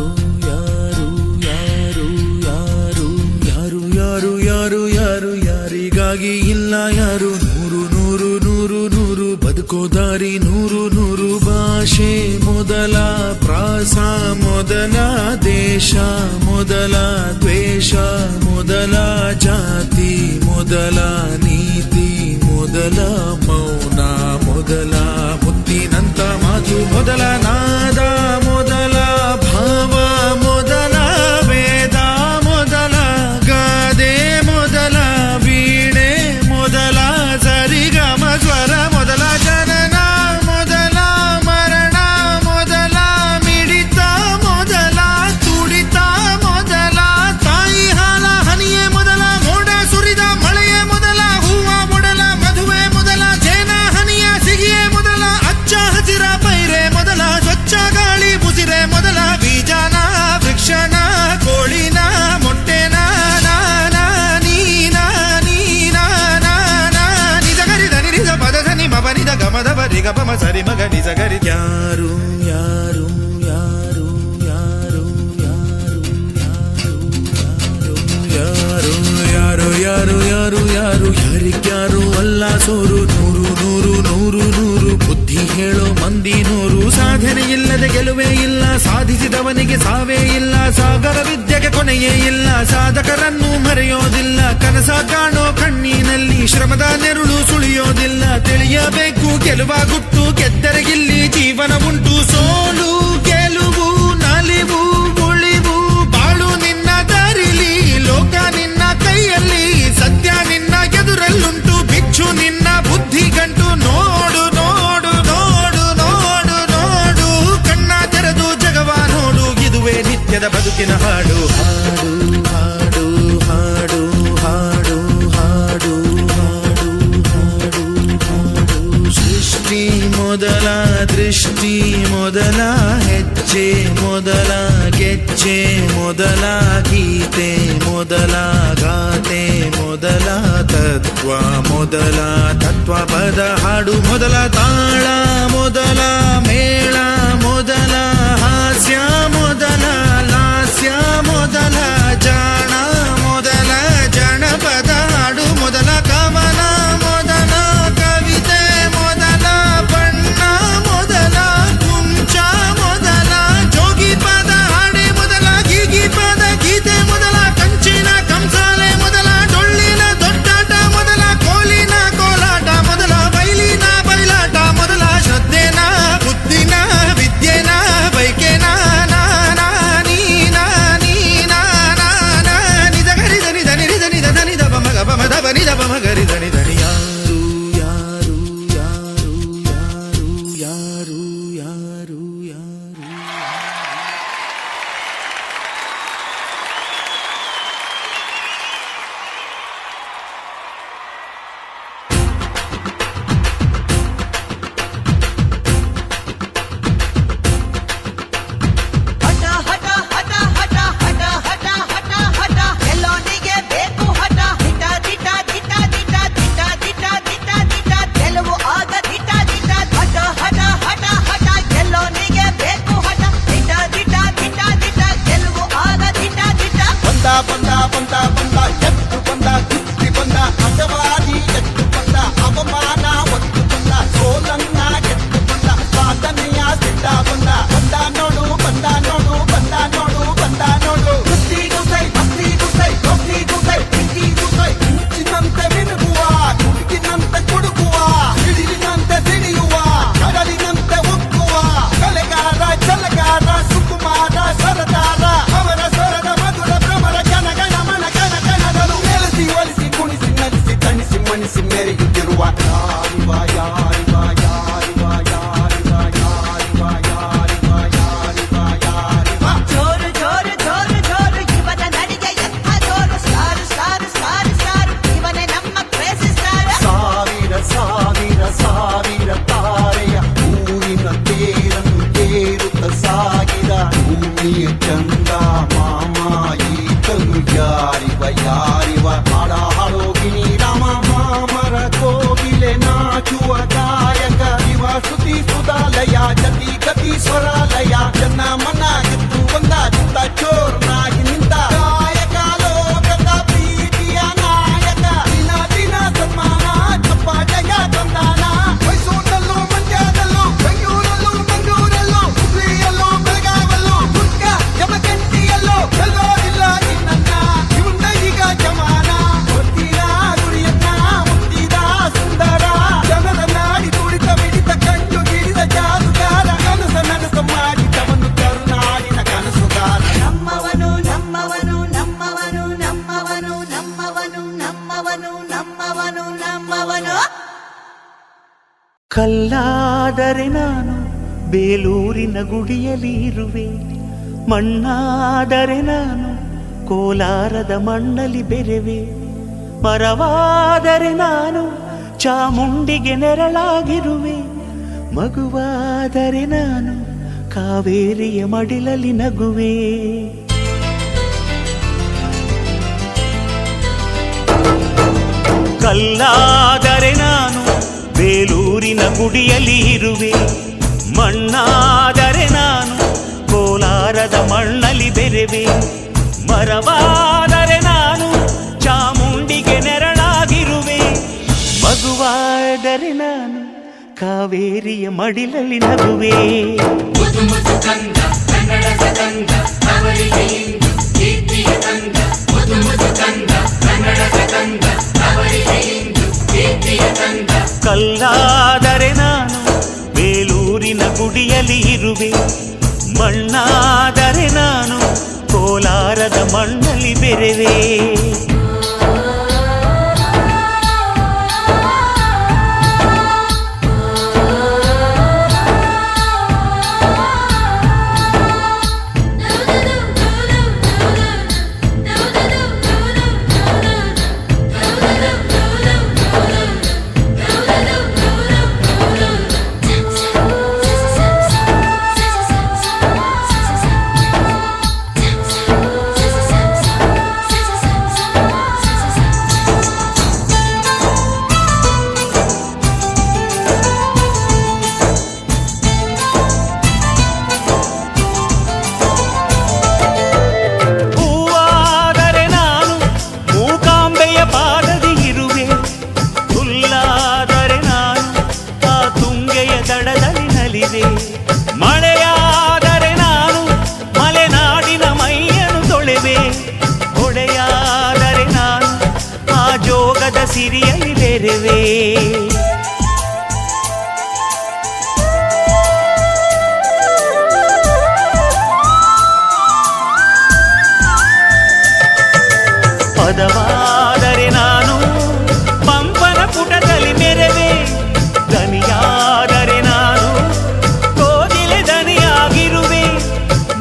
ಯಾರು ಯಾರು ಯಾರು ಯಾರು ಯಾರು ಯಾರು ಯಾರಿಗಾಗಿ ಇಲ್ಲ ಯಾರು ನೂರು ನೂರು ನೂರು ನೂರು ಬದುಕೋ ದಾರಿ ನೂರು ನೂರು ಭಾಷೆ ಮೊದಲ ಪ್ರಾಸ ಮೊದಲ ದೇಶ ಮೊದಲ ದ್ವೇಷ ಮೊದಲ ಜಾತಿ ಮೊದಲ ನೀತಿ ಮೊದಲ ಮೌನ ಮೊದಲ ಮುತ್ತಿನಂತ ಮಾತು ಮೊದಲ ನಾದ ಮೊದಲ ಭಾವ ಮೊದಲ ವೇದ ಮೊದಲ ಗಾದೆ ಮೊದಲ ವೀಣೆ ಮೊದಲ ಸರಿಗಮ ಸ್ವರ ಮೊದಲ ಜನನ ಮೊದಲ ಮರಣ ಮೊದಲ ಮಿಡಿತ ಮೊದಲ ತುಡಿತ ಮೊದಲ ತಾಯಿ ಹಾಲ ಹನಿಯೇ ಮೊದಲ ಮೋಡ ಸುರಿದ ಮಳೆಯೇ ಮೊದಲ ಹೂವ ಮೊದಲ ಮಧುವೆ ಮೊದಲ ಜೇನ ಹನಿಯ ಸಿಗಿಯೇ ಮೊದಲ ಅಚ್ಚ ಹಸಿರ ಪೈರೆ ಮೊದಲ ಸ್ವಚ್ಛ ಗಾಳಿ ಮುಸಿರೆ ಮೊದಲ ಬೀಜನ ವೃಕ್ಷನ ಕೋಳಿನ ಮೊಟ್ಟೆನ ನಾನಾ ನೀನಾ ನೀನಾ ನಾನಾ ನಿಜ ಗರಿದ ನಿರಿದ ಪದ ಸನಿ ಮಬನಿದ ಗಮದ ಬರಿಗ ಪಮ ಸರಿ ಮಗ ನಿಜ ಗರಿ ಯಾರು ಯಾರು ಯಾರು ಯಾರು ಯಾರು ಯಾರು ಯಾರು ಯಾರು ಯಾರು ಯಾರಿಗ್ಯಾರು ಅಲ್ಲ ಸೋರು ನೂರು ನೂರು ನೂರು ನೂರು ಬುದ್ಧಿ ಹೇಳೋ ಮಂದಿ ನೂರು ಸಾಧನೆ ಇಲ್ಲದೆ ಗೆಲ್ಲದೆ ಗೆಲುವೇ ಇಲ್ಲ, ಸಾಧಿಸಿದವನಿಗೆ ಸಾವೇ ಇಲ್ಲ, ಸಾಗರ ವಿದ್ಯೆಗೆ ಕೊನೆಯೇ ಇಲ್ಲ, ಸಾಧಕರನ್ನು ಮರೆಯೋದಿಲ್ಲ, ಕನಸ ಕಾಣೋ ಕಣ್ಣಿನಲ್ಲಿ ಶ್ರಮದ ನೆರುಳು ಸುಳಿಯೋದಿಲ್ಲ, ತಿಳಿಯಬೇಕು ಗೆಲುವ ಗುಟ್ಟು, ಗೆದ್ದರೆಗಿಲ್ಲಿ ಜೀವನ ಉಂಟು, ಸೋಲು ಗೆಲುವು ನಲಿವು ಉಳಿವು ಬಾಳು ನಿನ್ನ ದಾರಿಲಿ, ಲೋಕ ನಿನ್ನ ಕೈಯಲ್ಲಿ, ಸತ್ಯ ನಿನ್ನ ಎದುರಲ್ಲುಂಟು, ಬಿಚ್ಚು ನಿನ್ನ ಬುದ್ಧಿ ಗಂಟು, ನೋಡು ನೋಡು ನೋಡು ನೋಡು ನೋಡು, ಕಣ್ಣ ತೆರೆದು ಜಗವ ನೋಡು, ಇದುವೇ ನಿತ್ಯದ ಬದುಕಿನ ಹಾಡು. ಹಾಡು ಹಾಡು ಹಾಡು ಹಾಡು ಹಾಡು ಹಾಡು ಹಾಡು ಸೃಷ್ಟಿ ಮೊದಲ ದೃಷ್ಟಿ ಮೊದಲ ಹೆಜ್ಜೆ ಮೊದಲ ಗೆಜ್ಜೆ ಮೊದಲ ಗೀತೆ ಮೊದಲ ಗಾತೆ ಮೊದಲ ತತ್ವ ಮೊದಲ ತತ್ವ ಪದ ಹಾಡು ಮೊದಲ ತಾಳ ಮೊದಲ ಮೇಳ ಮೊದಲ ಹಾಸ್ಯ ಮೊದಲ ಲಾಸ್ಯ ಮೊದಲ ಜಾಣ ಮೊದಲ ಜನಪದ ಹಾಡು ಮೊದಲ ಕವನ ಮೊದಲ ಕವಿತೆ ಮೊದಲ ಬಣ್ಣ ಮೊದಲ ಕುಂಚ ಮೊದಲ ಜೋಗಿ ಪದ ಹಾಡೆ ಮೊದಲ ಗೀಗಿ ಪದ ಗೀತೆ ಮೊದಲ ಕಂಚಿನ ಕಂಸಾಲೆ ಮೊದಲ ಡೊಳ್ಳಿನ ದೊಡ್ಡಾಟ ಮೊದಲ ಕೋಲಿನ ಕೋಲಾಟ ಮೊದಲ ಬೈಲಿನ ಬಯಲಾಟ ಮೊದಲ ಶ್ರದ್ಧೆನ ಬುದ್ಧಿನ ವಿದ್ಯೆನ ಬೈಕೆನ ನಾನಾ ನೀನಾ ನೀನಾ ನಾನಾ ನಿದ ಗರಿದ ನಿದ ನಿರಿದ ನಿದ ದನಿದ ಬಮಗ ಬಮದ ಬನಿದ ಬಮಗರಿದ ನಿದ ಯಾರು ಯಾರು ಯಾರು ಯಾರು ಯಾರು ಯಾರು ಯಾರು ಹಠ ಹಠ ಹಠ ಹಠ ಹಠ ಹಠ ಹಠ ಹಠ ಎಲ್ಲೋನಿಗೆ ಬೇಕು ಹಠ, ದಿಟ ದಿಟ ದಿಟ ದಿಟ ದಿಟ ದಿಟ ದಿಟ ದಿಟ ಗೆಲುವು ಆಗ ದಿಟ ದಿಟ, ಹಠ ಹಠ ಹಠ ಹಠ ಎಲ್ಲೋನಿಗೆ ಬೇಕು ಹಠ, ದಿಟ ದಿಟ ದಿಟ ದಿಟ ಗೆಲುವು ಆಗ ದಿಟ ದಿಟ. ಬಂದ ಬಂದ ಬಂದ ಬಂದ ಎತ್ತು ಬಂದ ಕುಸ್ತಿ ಬಂದ ಅಜವಾದಿ ಎತ್ತು ಬಂದ ಅವಮಾನ ಒತ್ತು ಬಂದ ಸೋಲನ್ನ ಗೆದ್ದು ಬಂದ ಸಾಧನೆಯ ಸಿದ್ಧ ಬಂದ ಬಂದ ನೋಡು ಬಂದ ನೋಡು ಬಂದ ನೋಡು ಬಂದ ನೋಡು ಕುಸ್ತಿ ಗುಸೈ ಭಕ್ತಿ ಗುಸೈ ಭಕ್ತಿ ಗುಸೈ ಪ್ರೀತಿ ಗುಸೈ ಮಿಂಚಿನಂತೆ ಮಿನುಗುವ ಹುಡುಗಿನಂತೆ ಕುಡುಕುವ ಹಿಡಿಲಿನಂತೆ ಸಿಡಿಯುವ ಕಡಲಿನಂತೆ ಉಕ್ಕುವ ಕಲೆಗಾರ ಛಲಗಾರ ಸುಕುಮಾರ ಸರದಾರ ಅವರ ಸ್ವರದ ಮಧುರ ಭ್ರಮರ ಗಣ ಗಣ ಮನ ಗಣ ಗಣಗಳು ನೆಲೆಸಿ ಒಲಿಸಿ ಕುಣಿಸಿ ನಲಿಸಿ ತಣಿಸಿ ಮಣಿಸಿ ಮೆರೆಯುತ್ತಿರುವ ಯಾರಿವ ಯಾರಿವ ಯಾರಿವ ಯಾರಿವ ಯಾರಿವ ಯಾರಿವ ಯಾರಿವ ಯಾರಿವ ಜೋರು ಜೋರು ಜೋರು ಜೋರು ಇವನ ನಡಿಗೆ ಎಂಥ ಜೋರು, ಸ್ಟಾರ್ ಸ್ಟಾರ್ ಸ್ಟಾರ್ ಸ್ಟಾರ್ ಇವನೇ ನಮ್ಮ ಕ್ರೇಜಿ ಸ್ಟಾರ್. ಸಾವಿರ ಸಾವಿರ ಸಾವಿರ ತಾರೆಯ ಊರಿನ ತೇರನ್ನು ತೇರುತ್ತ ಸಾಗಿದ ಭೂಮಿಯ ಚಂದ ಮಾಮ ಈತನು ಯಾರಿವ ಯಾರಿವ ಹಾಡ ಹಾಡೋಗಿನಿ ರಾಮ ಮಾಮರ ಕೋಗಿಲೆ ನಾಚುವ ಗಾಯಕ ಇವ ಶ್ರುತಿ ಸುಧಾಲಯ ಜತಿ ಗತಿ ಸ್ವರಾಲಯ ಜನ ಮನ ಗೆದ್ದು ಬಂದ ಚಿತ್ತ ಚೋರ್ನಾಗಿ ನಿಂತ ಗಾಯಕ ಲೋಕದ ಪ್ರೀತಿಯ ನಾಯಕ ದಿನ ದಿನ ಸನ್ಮಾನ ಚಪ್ಪಾಟೆಯ ತಂದಾನ ಮೈಸೂರಲ್ಲೂ ಮಂಡ್ಯದಲ್ಲೂ ಬೆಂಗಳೂರಲ್ಲೂ ಮಂಗಳೂರಲ್ಲೂ ಹುಬ್ಳಿಯಲ್ಲೂ ಬೆಳಗಾವಲ್ಲೂ ದುರ್ಗ ಜಮಖಂಡಿಯಲ್ಲೂ ಎಲ್ಲೋ ಇಲ್ಲ ನಿನ್ನ ಇವನ್ನ ಈಗ ಜಮಾನ ಗೊತ್ತಿರ ಗುರಿಯನ್ನ ಮುತ್ತಿದ ಸುಂದರ ಜನರ ನಾಡಿ ತುಡಿತ ಮಿಡಿತ ಕಂಡು ಗಿಡಿದ ಜಾದುಗಾರ ಕನಸ ನನಸ ಮಾಡಿದವನು ಕರುನಾಡಿನ ಕನಸುಗಾರ. ನಮ್ಮವನು ನಮ್ಮವನು ನಮ್ಮವನು ನಮ್ಮವನು ನಮ್ಮವನು ನಮ್ಮವನು ನಮ್ಮವನು ನಮ್ಮವನು. ಕಲ್ಲಾದರೆ ನಾನು ಬೇಲೂರಿನ ಗುಡಿಯಲ್ಲಿ ಇರುವೆ, ಮಣ್ಣಾದರೆ ನಾನು ಕೋಲಾರದ ಮಣ್ಣಲ್ಲಿ ಬೆರೆವೆ, ಮರವಾದರೆ ನಾನು ಚಾಮುಂಡಿಗೆ ನೆರಳಾಗಿರುವೆ, ಮಗುವಾದರೆ ನಾನು ಕಾವೇರಿಯ ಮಡಿಲಲ್ಲಿ ನಗುವೆ. ಕಲ್ಲಾದರೆ ನಾನು ಬೇಲೂರಿನ ಗುಡಿಯಲ್ಲಿ ಇರುವೆ, ಮಣ್ಣಾದರೆ ನಾನು ಕೋಲಾರದ ಮಣ್ಣಲ್ಲಿ ಬೆರೆವೆ, ಮರವಾದರೆ ನಾನು ಚಾಮುಂಡಿಗೆ ನೆರಳಾಗಿರುವೆ, ಮಗುವಾದರೆ ನಾನು ಕಾವೇರಿಯ ಮಡಿಲಲ್ಲಿ ನಗುವೆ. ಇರುವೆ. ಮಣ್ಣಾದರೆ ನಾನು ಕೋಲಾರದ ಮಣ್ಣಲ್ಲಿ ಬೆರೆವೆ. ಮಳೆಯಾದರೆ ನಾನು ಮಲೆನಾಡಿನ ಮೈಯನ್ನು ತೊಳೆವೆ. ಹೊಳೆಯಾದರೆ ನಾನು ಆ ಜೋಗದ ಸಿರಿಯಲ್ಲಿ ಬೆರೆವೆ. ಪದವಾದರೆ ನಾನು ಪಂಪನ ಪುಟದಲ್ಲಿ ಮೆರೆವೆ. ದನಿಯಾದರೆ ನಾನು ಕೋಗಿಲೆ ದನಿಯಾಗಿರುವೆ.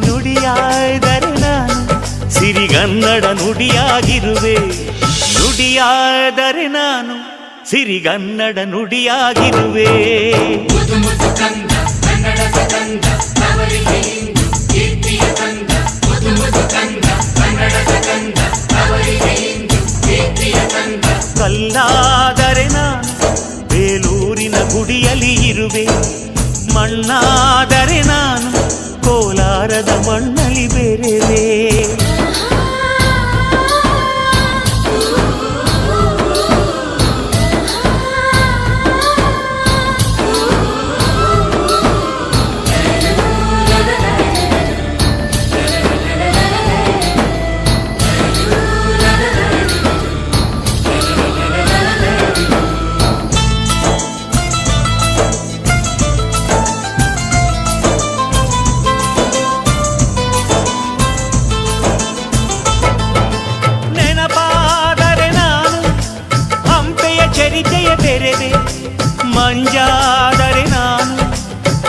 ನುಡಿಯಾದರೆ ನಾನು ಸಿರಿಗನ್ನಡ ನುಡಿಯಾಗಿರುವೆ. ನುಡಿಯಾದರೆ ನಾನು ಸಿರಿಗನ್ನಡ ನುಡಿಯಾಗಿರುವೆ. ಕಲ್ಲಾದರೆ ನಾನು ಬೇಲೂರಿನ ಗುಡಿಯಲ್ಲಿ ಇರುವೆ. ಮಣ್ಣಾದರೆ ನಾನು ಕೋಲಾರದ ಮಣ್ಣಲ್ಲಿ ಬೆರೆವೆ. ಮಂಜಾದರೆ ನಾನು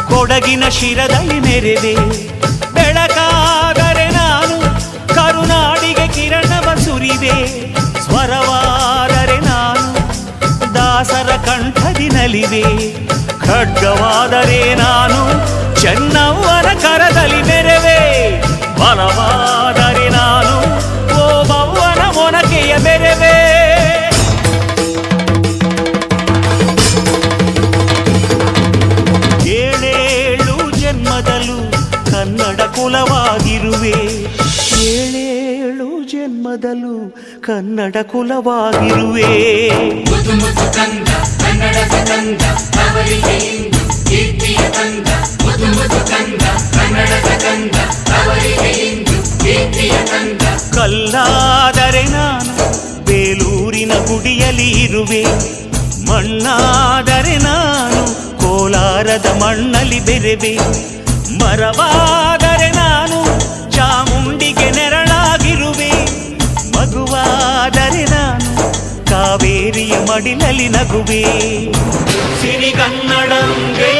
ಕೊಡಗಿನ ಶಿರದಲ್ಲಿ ಮೆರೆವೆ. ಬೆಳಕಾದರೆ ನಾನು ಕರುನಾಡಿಗೆ ಕಿರಣವ ಸುರಿವೆ. ಸ್ವರವಾದರೆ ನಾನು ದಾಸರ ಕಂಠದಿ ನಲಿವೆ. ಖಡ್ಗವಾದರೆ ನಾನು ಚೆನ್ನವ್ವನ ಕರದಲ್ಲಿ ಮೆರೆವೆ. ಬಲವಾದರೆ ನಾನು ಓಬವ್ವನ ಮೊನಕೆಯ ಬೆರೆವೆ. ಕನ್ನಡ ಕುಲವಾಗಿರುವೆ. ಏಳೇಳು ಜನ್ಮದಲ್ಲೂ ಕನ್ನಡ ಕುಲವಾಗಿರುವೆ. ಕಲ್ಲಾದರೆ ನಾನು ಬೇಲೂರಿನ ಗುಡಿಯಲ್ಲಿ ಇರುವೆ. ಮಣ್ಣಾದರೆ ನಾನು ಕೋಲಾರದ ಮಣ್ಣಲ್ಲಿ ಬೆರೆವೆ. ಮರವಾದರೆ ನಾನು ಚಾಮುಂಡಿಗೆ ನೆರಳಾಗಿರುವೆ. ಮಗುವಾದರೆ ನಾನು ಕಾವೇರಿಯ ಮಡಿಲಲ್ಲಿ ನಗುವೆ. ಸಿರಿಗನ್ನಡಂಗೆ